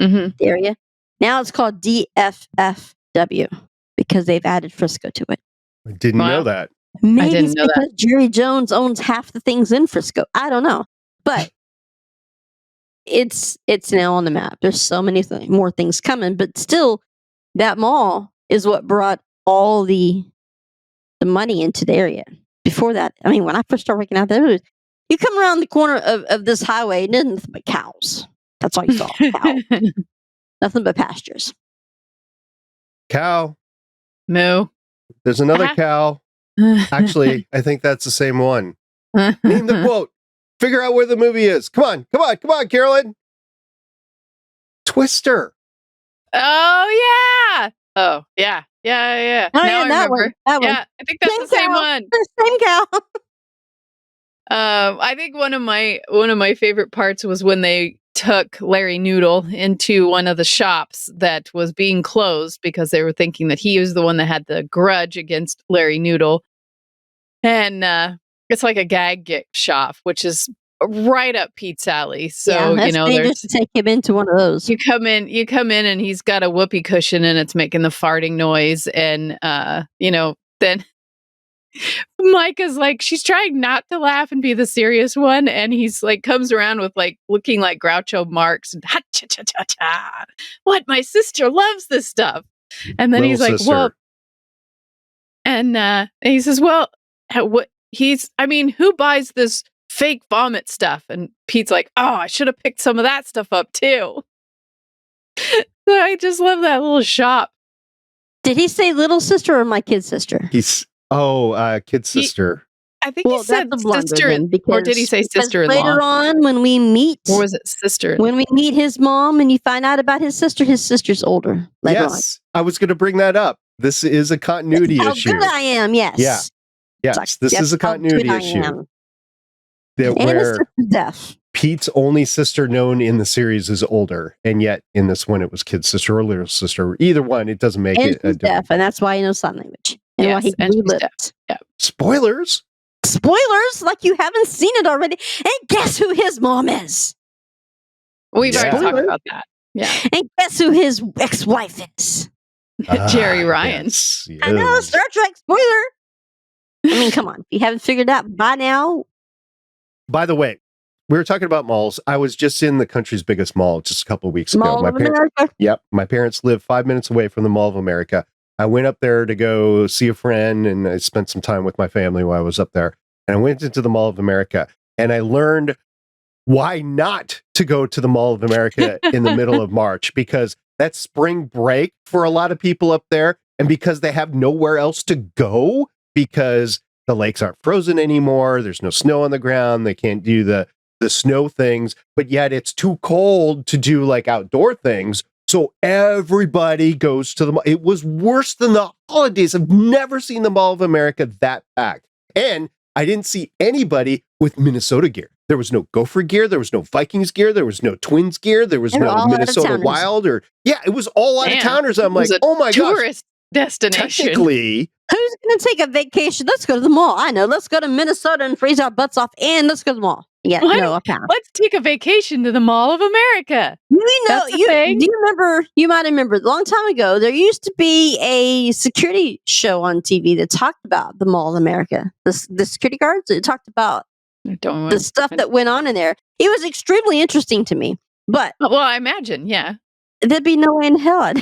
Mm-hmm.
The area. Now it's called DFFW because they've added Frisco to it.
I didn't know that.
Maybe it's because Jerry Jones owns half the things in Frisco. I don't know, but it's now on the map. There's so many more things coming, but still, that mall is what brought all the money into the area. Before that, I mean, when I first started working out there, you come around the corner of this highway, and there's nothing but cows. That's all you saw. Cow. Nothing but pastures.
Cow.
Moo.
There's another cow. Actually, I think that's the same one. Name the quote. Figure out where the movie is. Come on, Carolyn. Twister.
Oh, yeah. Oh, yeah.
Oh,
now
yeah,
I remember.
That one.
Yeah, I think that's the same one.
Same cow.
I think one of my favorite parts was when they took Larry Noodle into one of the shops that was being closed because they were thinking that he was the one that had the grudge against Larry Noodle. And it's like a gag gift shop, which is right up Pete's alley. So,
that's dangerous to take him into one of those.
You come in and he's got a whoopee cushion and it's making the farting noise. And, then Myka's like, she's trying not to laugh and be the serious one. And he's like, comes around with like, looking like Groucho Marx and ha-cha-cha-cha-cha. What? My sister loves this stuff. And then he's like, well, and he says, well, who buys this fake vomit stuff? And Pete's like, oh, I should have picked some of that stuff up too. So I just love that little shop.
Did he say little sister or my kid sister?
Kid sister.
I think he said sister, or did he say sister-in-law?
Later on, when we meet,
or was it sister?
When we meet his mom, and you find out about his sister's older. Later on.
I was going to bring that up. This is a continuity issue.
How good I am, yes.
Yeah. Yes, this is a continuity issue. Where Pete's only sister known in the series is older, and yet in this one it was kid sister or little sister. Either one, it doesn't make it a difference.
And that's why he knows sign language. And why he relived.
Yeah.
Spoilers,
like you haven't seen it already. And guess who his mom is?
We've already talked about that. Yeah.
And guess who his ex-wife is?
Jerry Ryan.
Yes.
I know, Star Trek spoiler. I mean, come on. If you haven't figured out by now.
By the way, we were talking about malls. I was just in the country's biggest mall just a couple of weeks ago.
Mall of America?
Yep. My parents live 5 minutes away from the Mall of America. I went up there to go see a friend, and I spent some time with my family while I was up there. And I went into the Mall of America, and I learned why not to go to the Mall of America in the middle of March, because that's spring break for a lot of people up there, and because they have nowhere else to go because the lakes aren't frozen anymore. There's no snow on the ground. They can't do the snow things, but yet it's too cold to do like outdoor things. So everybody goes to the mall. It was worse than the holidays. I've never seen the Mall of America that packed. And I didn't see anybody with Minnesota gear. There was no Gopher gear. There was no Vikings gear. There was no Twins gear. There was no Minnesota Wild it was all out of towners. I'm like, oh my gosh.
destination.
Technically,
Who's going to take a vacation? Let's go to the mall. I know. Let's go to Minnesota and freeze our butts off, and let's go to the mall. Yeah,
What?
no, apparently.
Let's take a vacation to the Mall of America.
You know,
That's a thing.
do you remember? You might remember a long time ago. There used to be a security show on TV that talked about the Mall of America. The security guards. It talked about
I don't
the stuff that went on in there. It was extremely interesting to me. But
well, I imagine, yeah.
there'd be no way in hell.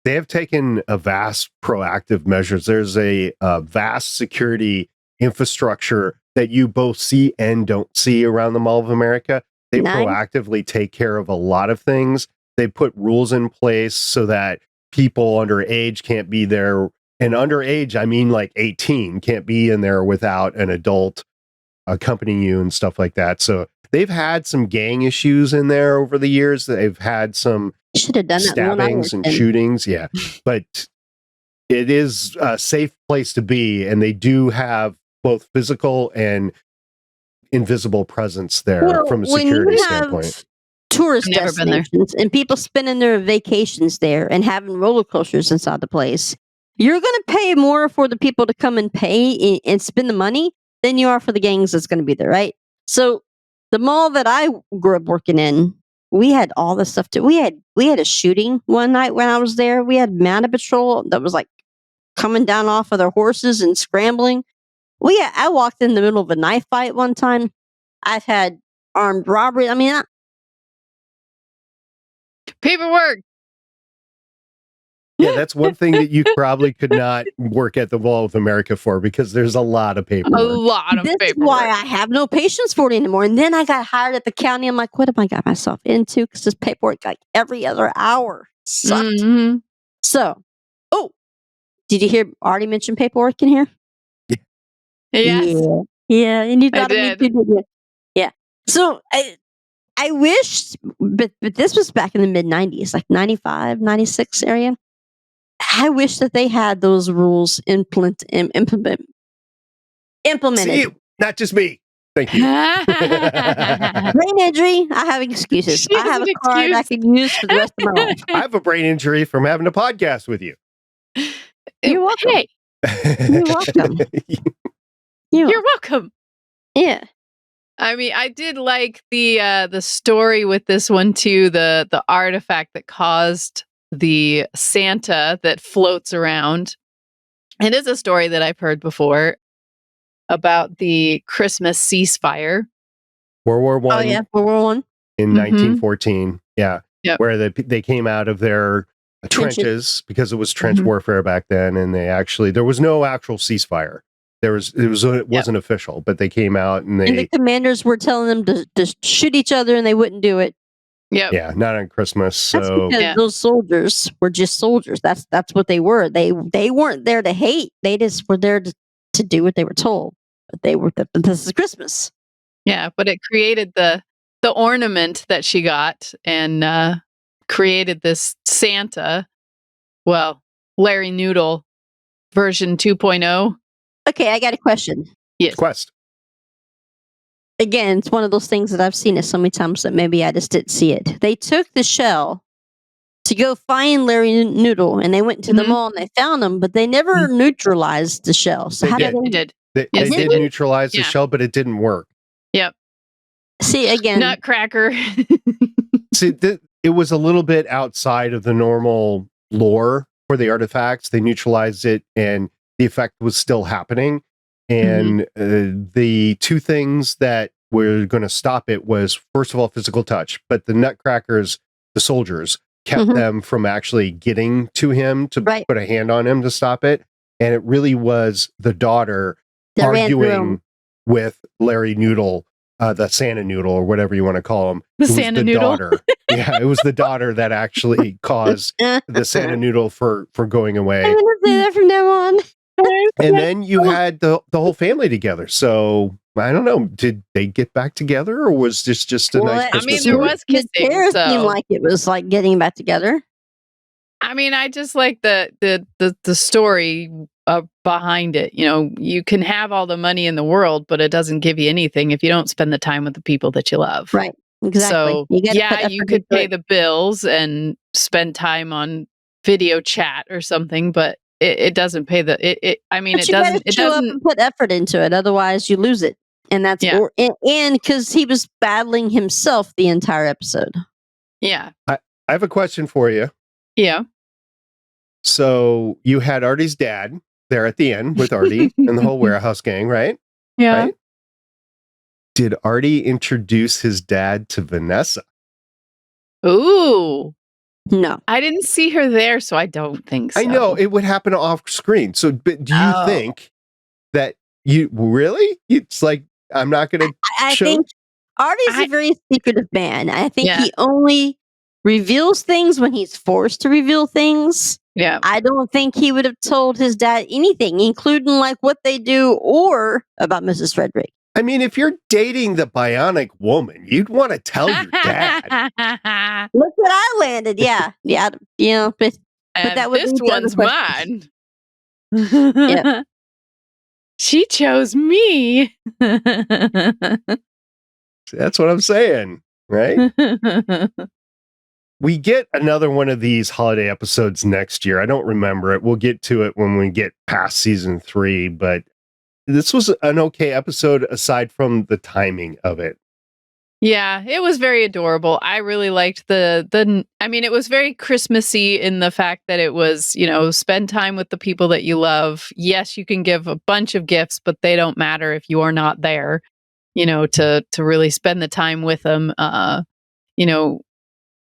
they have taken a vast proactive measures. There's a vast security infrastructure that you both see and don't see around the Mall of America. They proactively take care of a lot of things. They put rules in place so that people underage can't be there. And underage, I mean like 18, can't be in there without an adult accompanying you and stuff like that. So they've had some gang issues in there over the years. They've had some
should have done
stabbings and shootings. Yeah. But it is a safe place to be. And they do have both physical and invisible presence there from a security standpoint.
Tourist destinations and people spending their vacations there and having roller coasters inside the place. You're going to pay more for the people to come and pay and spend the money than you are for the gangs that's going to be there, right? So the mall that I grew up working in, we had all this stuff too. We had a shooting one night when I was there. We had mounted patrol that was like coming down off of their horses and scrambling. I walked in the middle of a knife fight one time. I've had armed robbery. I mean,
paperwork.
Yeah, that's one thing that you probably could not work at the Mall of America for because there's a lot of paperwork.
A lot of paperwork.
This is why I have no patience for it anymore. And then I got hired at the county. I'm like, what have I got myself into? Because this paperwork like every other hour sucked.
Mm-hmm.
So, did you hear Artie mention paperwork in here?
Yes.
Yeah, and you thought
I
of me
did.
too, didn't you? Yeah. So I wish, but this was back in the mid 90s, like 95, 96 area. I wish that they had those rules implemented.
See, not just me. Thank you.
Brain injury. I have excuses. I have a card I can use for the rest of my life.
I have a brain injury from having a podcast with you.
You're welcome.
Hey,
You're welcome.
you're welcome.
Yeah.
I mean, I did like the story with this one too. The artifact that caused the Santa that floats around. It is a story that I've heard before about the Christmas ceasefire.
World War One.
Oh yeah, World War One
in 1914. Yeah,
Yep.
where they came out of their trenches because it was trench warfare back then, and there was no actual ceasefire. It wasn't official, but they came out and
the commanders were telling them to shoot each other, and they wouldn't do it.
Yeah, not on Christmas.
That's
So
because those soldiers were just soldiers. That's what they were. They weren't there to hate. They just were there to do what they were told. But they were. This is Christmas.
Yeah, but it created the ornament that she got and created this Santa. Well, Larry Noodle version 2.0.
Okay, I got a question.
Yes.
Quest.
Again, it's one of those things that I've seen it so many times that maybe I just didn't see it. They took the shell to go find Larry Noodle, and they went to the mall and they found him, but they never neutralized the shell. So
They
how
did.
did
It did.
They
Yes,
did
they did.
neutralize the
Yeah.
shell, but it didn't work.
Yep.
see again?
Nutcracker.
See, it was a little bit outside of the normal lore for the artifacts. They neutralized it, and the effect was still happening. And the two things that were going to stop it was, first of all, physical touch. But the Nutcrackers, the soldiers, kept them from actually getting to him to put a hand on him to stop it. And it really was the daughter arguing with Larry Noodle, the Santa Noodle, or whatever you want to call him.
The Santa Noodle.
Daughter. Yeah, it was the daughter that actually caused the Santa Noodle for going away.
I'm gonna say that from now on.
And then you had the whole family together. So I don't know, did they get back together, or was this just a nice Christmas
I mean, there
story?
was kissing.
It
So.
seemed like it was like getting back together.
I mean, I just like the story behind it. You know, you can have all the money in the world, but it doesn't give you anything if you don't spend the time with the people that you love.
Right. Exactly.
So
You gotta put
yeah,
effort
you could
into
pay
it.
the bills and spend time on video chat or something, but it doesn't pay the it. I mean,
But
it
you gotta
doesn't. It
show up
doesn't.
and put effort into it, otherwise you lose it. And that's
Yeah.
and because he was battling himself the entire episode.
Yeah.
I have a question for you.
Yeah.
So you had Artie's dad there at the end with Artie and the whole warehouse gang, right?
Yeah.
Right? Did Artie introduce his dad to Vanessa?
Ooh.
No.
I didn't see her there, so I don't think so.
I know it would happen off screen. So, but do you think that you really? It's like, I'm not going to
I think Artie's a very secretive man. I think
Yeah.
he only reveals things when he's forced to reveal things.
Yeah.
I don't think he would have told his dad anything, including like what they do or about Mrs. Frederick.
I mean, if you're dating the bionic woman, you'd want to tell your dad.
Look what I landed. Yeah. Yeah. You know, but that would
this
lead to other
one's
questions.
mine.
Yeah.
She chose me.
That's what I'm saying, right? We get another one of these holiday episodes next year. I don't remember it. We'll get to it when we get past season 3, but this was an okay episode aside from the timing of it.
Yeah, it was very adorable. I really liked I mean, it was very Christmassy in the fact that it was, spend time with the people that you love. Yes, you can give a bunch of gifts, but they don't matter if you are not there, to really spend the time with them,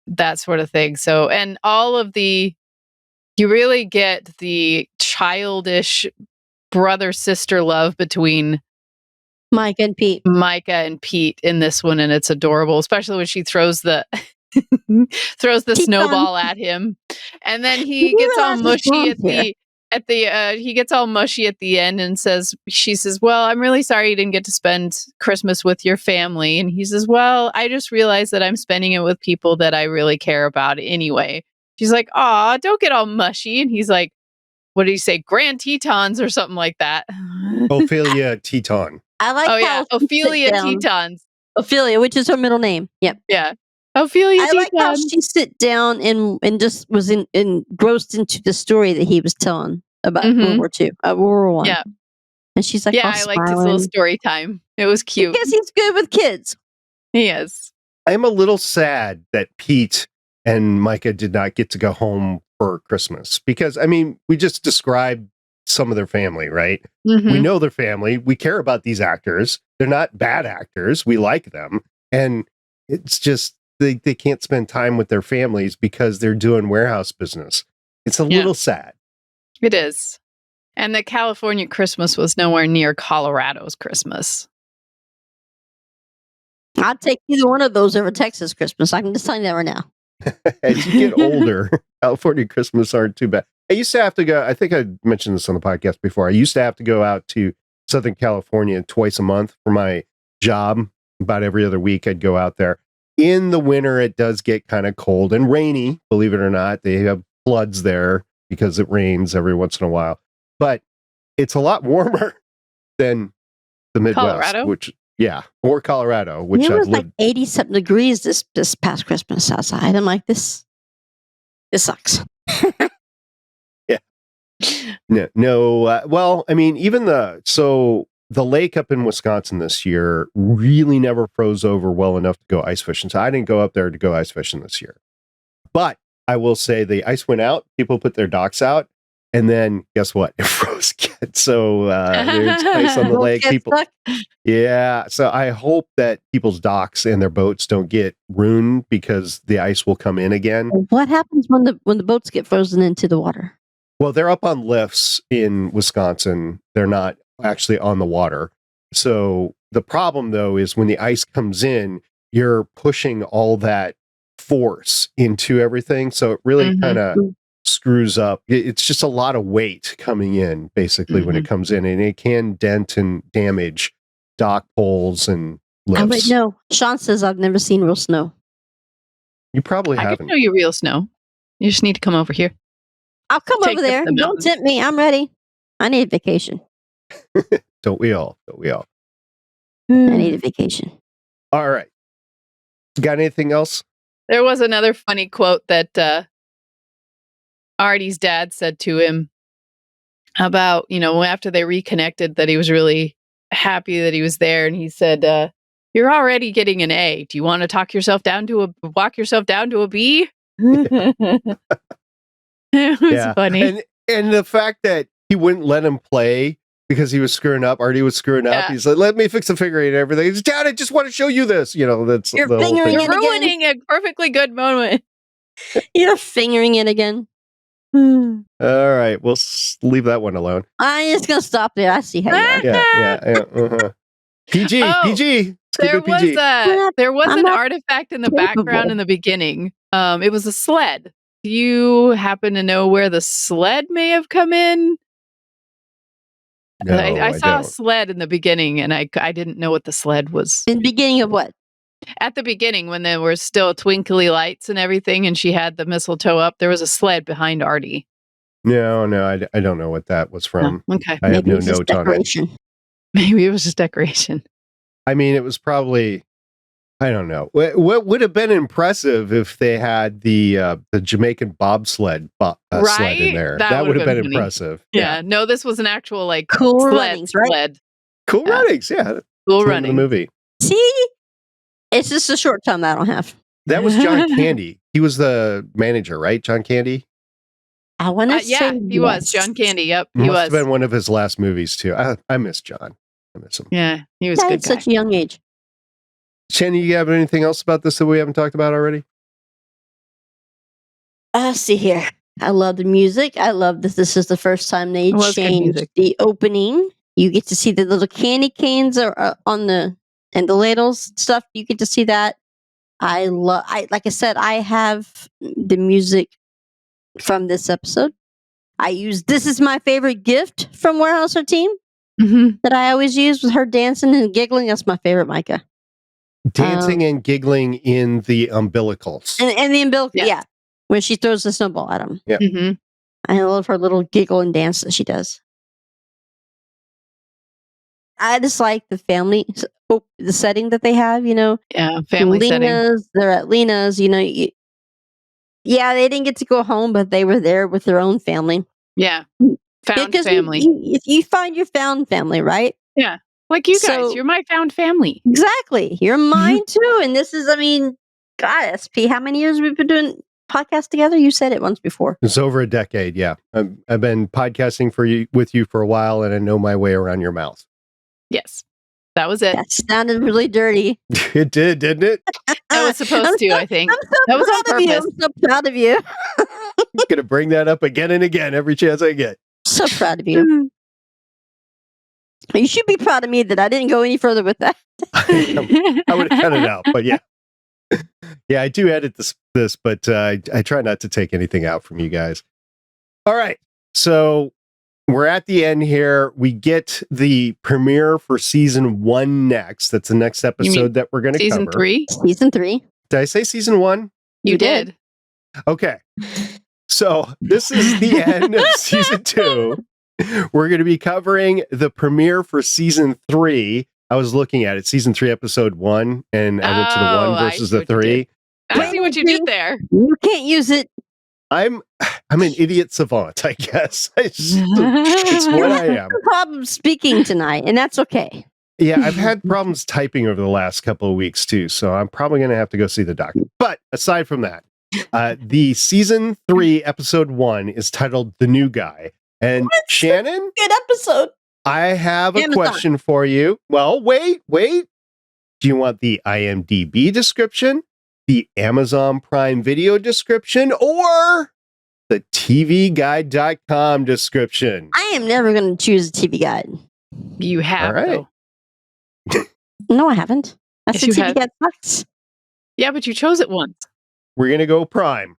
that sort of thing. So, and you really get the childish brother-sister love between
Myka and Pete
in this one, and it's adorable, especially when she throws the snowball at him, and then he gets all mushy he gets all mushy at the end and she says, "Well, I'm really sorry you didn't get to spend Christmas with your family." And he says, "Well, I just realized that I'm spending it with people that I really care about anyway." She's like, "Aw, don't get all mushy." And he's like, what did he say? Grand Tetons or something like that.
Ophelia Teton.
I like how
Ophelia Tetons.
Ophelia, which is her middle name. Yep.
Yeah. Ophelia
I like how she sit down and just was engrossed into the story that he was telling about World War II, World War I.
Yeah.
And she's like,
I liked his little story time. It was cute.
Because he's good with kids.
He is.
I'm a little sad that Pete and Myka did not get to go home for Christmas because, I mean, we just described some of their family, right?
Mm-hmm.
We know their family. We care about these actors. They're not bad actors. We like them. And it's just, they can't spend time with their families because they're doing warehouse business. It's a little sad.
It is. And the California Christmas was nowhere near Colorado's Christmas.
I'd take either one of those over Texas Christmas. I can just tell you that right now.
As you get older, California Christmas aren't too bad. I used to have to go, I think I mentioned this on the podcast before. I used to have to go out to Southern California twice a month for my job. About every other week, I'd go out there. In the winter, it does get kind of cold and rainy, believe it or not. They have floods there because it rains every once in a while. But it's a lot warmer than the Midwest, or Colorado, which
it was
I've lived.
Like 80-something degrees this past Christmas outside. I'm like, this sucks.
Yeah. No. Well, I mean, even the lake up in Wisconsin this year really never froze over well enough to go ice fishing. So I didn't go up there to go ice fishing this year. But I will say the ice went out. People put their docks out. And then guess what? It froze again. So there's ice on the lake. Yeah. So I hope that people's docks and their boats don't get ruined because the ice will come in again.
What happens when the boats get frozen into the water?
Well, they're up on lifts in Wisconsin. They're not actually on the water. So the problem, though, is when the ice comes in, you're pushing all that force into everything. So it really kind of screws up. It's just a lot of weight coming in, basically, when it comes in. And it can dent and damage dock poles and lifts.
Wait, no. Sean says I've never seen real snow.
You probably haven't.
I can show you real snow. You just need to come over here.
I'll come over there. Don't tempt me. I'm ready. I need a vacation.
Don't we all?
I need a vacation.
All right. Got anything else?
There was another funny quote that Artie's dad said to him about, after they reconnected, that he was really happy that he was there. And he said, you're already getting an A. Do you want to walk yourself down to a B? It was funny.
And the fact that he wouldn't let him play because he was screwing up. Artie was screwing up. He's like, let me fix the figure eight and everything. He's, Dad, I just want to show you this. That's
You're
the whole thing.
fingering
You're ruining a perfectly good moment.
You're fingering it again.
All right, we'll leave that one alone.
I'm just gonna stop there. I see how you are.
Yeah. PG.
There was
I'm
an
not
artifact in the
capable.
background in the beginning. It was a sled. Do you happen to know where the sled may have come in?
No,
I saw
don't.
a sled in the beginning, and I didn't know what the sled was.
In the beginning of what?
At the beginning, when there were still twinkly lights and everything, and she had the mistletoe up, there was a sled behind Artie.
No, I don't know what that was from.
Oh, okay.
I have
Maybe
no
it's just
note on it.
decoration.
Maybe it was just decoration.
I mean, it was probably, I don't know. What would have been impressive if they had the Jamaican bobsled sled in there? That would have been
funny.
impressive.
Yeah. No, this was an actual
Cool
sled.
runnings, right?
Sled.
Cool
Yeah.
runnings. Yeah.
Cool
The
running.
movie.
See, it's just a short time that I don't have.
That was John Candy. He was the manager, right? John Candy.
I want to
Yeah,
say
he was John Candy. Yep, he
Must
was.
have been one of his last movies too. I miss John. I miss him.
Yeah, he was a
Died
good
at
guy.
such a young age.
Shannon, you have anything else about this that we haven't talked about already?
See here. I love the music. I love that this is the first time they
It was good
changed
music.
the opening. You get to see the little candy canes are on the ladles stuff. You get to see that. Like I said, I have the music from this episode. I use This Is My Favorite Gift from Warehouse 13
Mhm.
that I always use with her dancing and giggling. That's my favorite, Myka.
Dancing and giggling in the umbilicals.
And the umbilical,
Yes.
yeah. When she throws the snowball at him.
Mhm.
I love her little giggle and dance that she does. I just like the family, the setting that they have,
Yeah, family setting.
They're at Lena's, yeah, they didn't get to go home, but they were there with their own family.
Yeah, found
Because
family.
you find your found family, right?
Yeah, like you guys,
So-
you're my found family.
Exactly. You're mine too. And this is, God, SP, how many years we've been doing podcasts together? You said it once before.
It's over a decade. Yeah, I've been podcasting with you for a while, and I know my way around your mouth.
Yes, that was it.
That sounded really dirty.
It did, didn't it?
That was supposed to, I think.
I'm so
That was on
proud of you.
purpose.
I'm so proud of you.
I'm gonna bring that up again and again every chance I get.
So proud of you. You should be proud of me that I didn't go any further with that.
I would have cut it out, but yeah. Yeah, I do edit this, but I try not to take anything out from you guys. All right, so we're at the end here. We get the premiere for season 1 next. That's the next episode that we're going to cover.
Season 3?
Season 3.
Did I say season 1?
You did.
Okay. So this is the end of season 2. We're going to be covering the premiere for season 3. I was looking at it, season 3, episode 1, and I went to the 1
I
versus
see
the
what you
3.
I see what you did there.
You can't use it.
I'm an idiot savant, I guess. It's what I am.
No problem speaking tonight, and that's okay.
Yeah, I've had problems typing over the last couple of weeks too, so I'm probably going to have to go see the doctor. But aside from that, the season 3, episode 1 is titled "The New Guy." And Shannon,
Good episode.
I have a
Amazon.
question for you. Well, wait. Do you want the IMDb description, the Amazon Prime Video description, or the TVGuide.com description?
I am never going to choose a TV guide.
You have,
All right.
though.
No, I haven't. That's
Yes,
a
you
TV
have.
guide sucks.
Yeah, but you chose it once.
We're going to go Prime.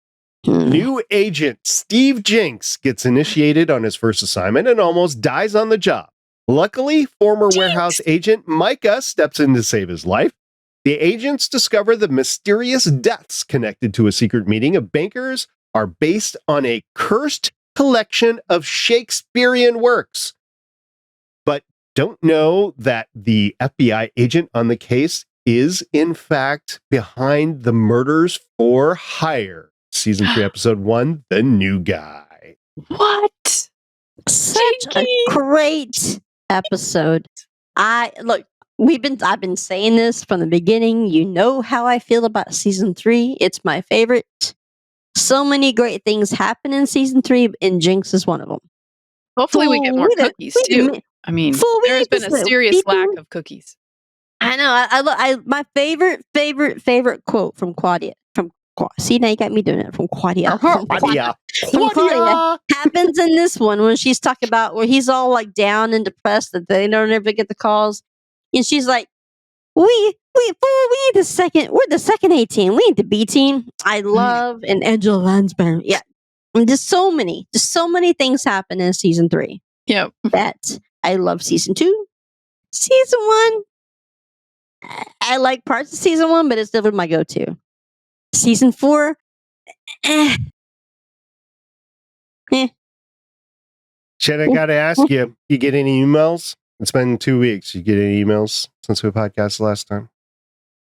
New agent Steve Jinks gets initiated on his first assignment and almost dies on the job. Luckily, former warehouse agent Myka steps in to save his life. The agents discover the mysterious deaths connected to a secret meeting of bankers are based on a cursed collection of Shakespearean works, but don't know that the FBI agent on the case is, in fact, behind the murders for hire. Season 3, episode 1, The New Guy.
What?
Such a
Jinky.
great episode. I've been saying this from the beginning. You know how I feel about season 3. It's my favorite. So many great things happen in season 3, and Jinx is one of them.
Hopefully we get more
Wait a-
cookies
wait a
too.
minute.
I mean,
Fool, we
there's
need
been
to
a
say-
serious
people-
lack of cookies.
I know. My favorite quote from Claudia. See, now you got me doing it from Claudia.
Claudia.
From Claudia happens in this one when she's talking about where he's all like down and depressed that they don't ever get the calls, and she's like, "We need the second. We're the second A team. We need the B team." I love and Angela Lansbury. Yeah, and just so many things happen in season 3.
Yep.
That I love season 2, season 1. I like parts of season 1, but it's still my go-to. Season 4,
Shannon, I got to ask you, you get any emails? It's been 2 weeks. You get any emails since we podcasted last time?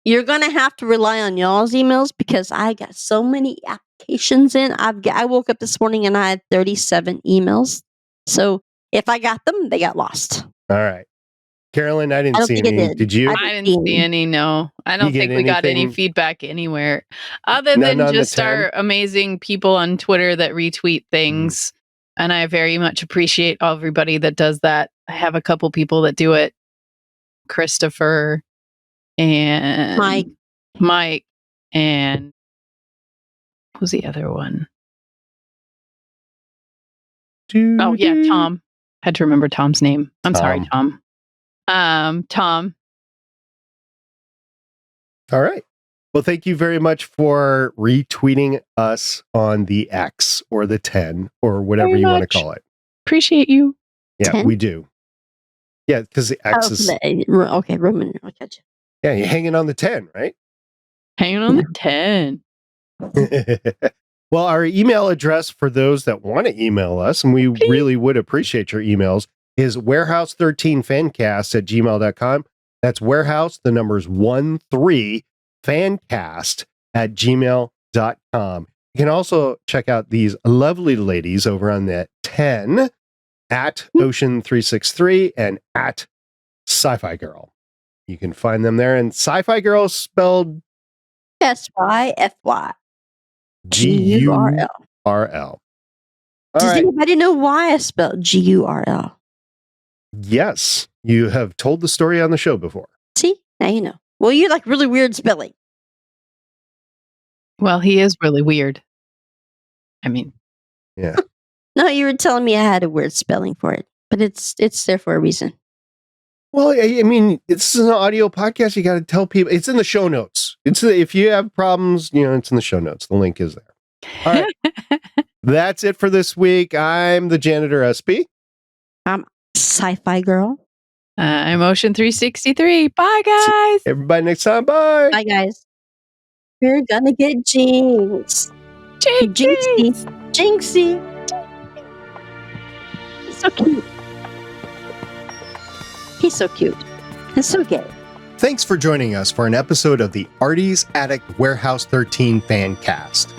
you're gonna have to rely on y'all's emails because I got so many applications in. I woke up this morning and I had 37 emails. So if I got them, they got lost.
All right. Carolyn, I didn't
I don't
see
think I
any.
did.
Did you?
I didn't see any. No, I don't
You get
think we got any
anything?
feedback anywhere other
None
than
on the
just
10?
our amazing people on Twitter that retweet things. And I very much appreciate everybody that does that. I have a couple people that do it. Christopher and Mike and who's the other one? Oh yeah, Tom. Had to remember Tom's name. I'm sorry, Tom. Tom.
All right. Well, thank you very much for retweeting us on the X or the 10 or whatever
Very
you want to
much.
call it.
Appreciate you.
Yeah,
10?
we do. Yeah, because the X is.
Okay, Roman. I'll catch you.
Yeah, you're hanging on the 10, right?
Hanging on the 10.
Well, our email address for those that want to email us, and we really would appreciate your emails, is warehouse13fancast@gmail.com. That's warehouse, the numbers 13, fancast@gmail.com. You can also check out these lovely ladies over on the 10 at Ocean363 and at Sci-Fi Girl. You can find them there. And Sci-Fi Girl is spelled
SYFY.
Gurl.
Does anybody know why I spelled Gurl?
Yes, you have told the story on the show before.
See, now you know. Well, you like really weird spelling.
Well, he is really weird. I mean,
Yeah.
No, you were telling me I had a weird spelling for it, but it's there for a reason.
Well, I mean, this is an audio podcast. You got to tell people. It's in the show notes. If you have problems, it's in the show notes. The link is there. All right. That's it for this week. I'm the Janitor SP.
I'm Sci-Fi Girl.
I'm Ocean363. Bye, guys.
Everybody next time. Bye.
Bye, guys. We're gonna get Jinx. Jinxie. So cute. He's so cute. And so gay.
Thanks for joining us for an episode of the Artie's Attic Warehouse 13 Fancast.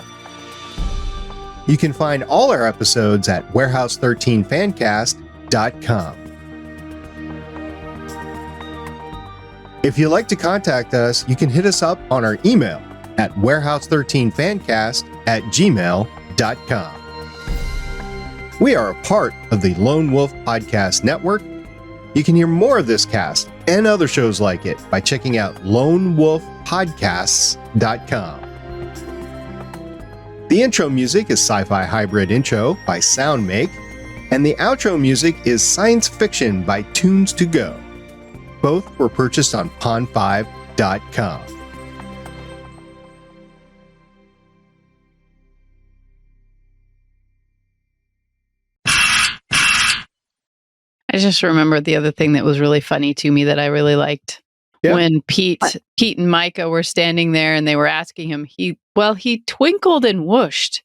You can find all our episodes at warehouse13fancast.com. If you'd like to contact us, you can hit us up on our email at warehouse13fancast@gmail.com. We are a part of the Lone Wolf Podcast Network. You can hear more of this cast and other shows like it by checking out lonewolfpodcasts.com. The intro music is Sci-Fi Hybrid Intro by Soundmake, and the outro music is Science Fiction by Tunes to Go. Both were purchased on pond5.com.
I just remembered the other thing that was really funny to me that I really liked.
Yeah.
When Pete and Myka were standing there and they were asking him, he twinkled and whooshed.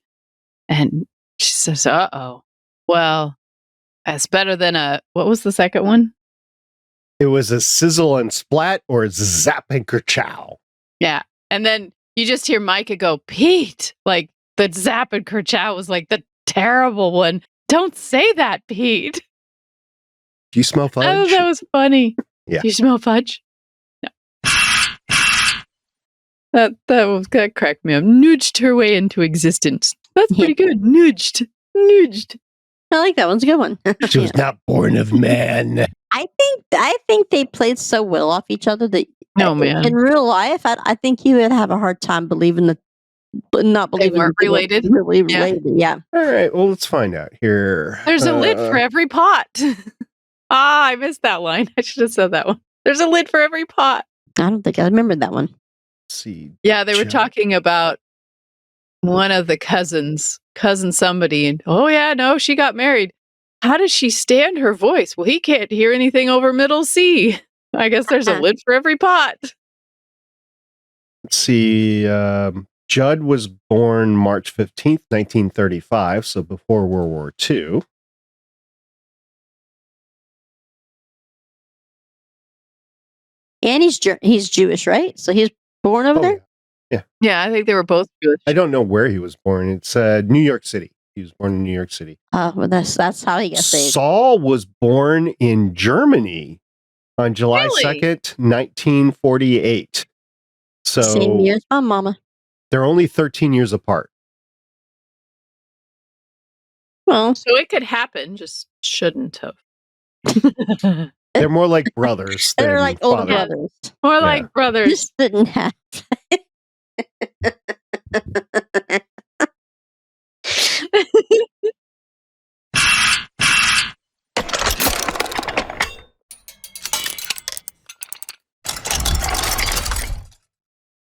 And she says, uh-oh. Well, that's better than what was the second one?
It was a sizzle and splat or zap and kerchow.
Yeah. And then you just hear Myka go, Pete, like the zap and kerchow was like the terrible one. Don't say that, Pete.
Do you smell fudge?
Oh, that was funny.
Yeah.
Do you smell fudge? No. That cracked me up. Nudged her way into existence. That's pretty good. Nudged.
I like that one's a good one.
She was not born of man.
I think they played so well off each other that
man.
in real life, I think you would have a hard time believing that, not believing
they weren't
that
related.
Really related, yeah.
All right, well, let's find out here.
There's a lid for every pot. I missed that line. I should have said that one. There's a lid for every pot.
I don't think I remembered that one.
Let's see.
Yeah, they were talking about one of the cousin somebody, and oh yeah, no, she got married. How does she stand her voice? Well, he can't hear anything over middle C. I guess there's a lid for every pot.
Let's see. Judd was born March 15th, 1935, so before World War II.
And he's Jewish, right? So he's born over there?
Yeah, I think they were both Jewish.
I don't know where he was born. It's New York City. He was born in New York City.
Oh, well, that's how he got saved.
Saul was born in Germany on July 2nd, 1948. So
same year as my mama.
They're only 13 years apart.
Well,
so it could happen, just shouldn't have.
They're more like brothers.
They're like older
father.
brothers.
More like brothers.
Just didn't have.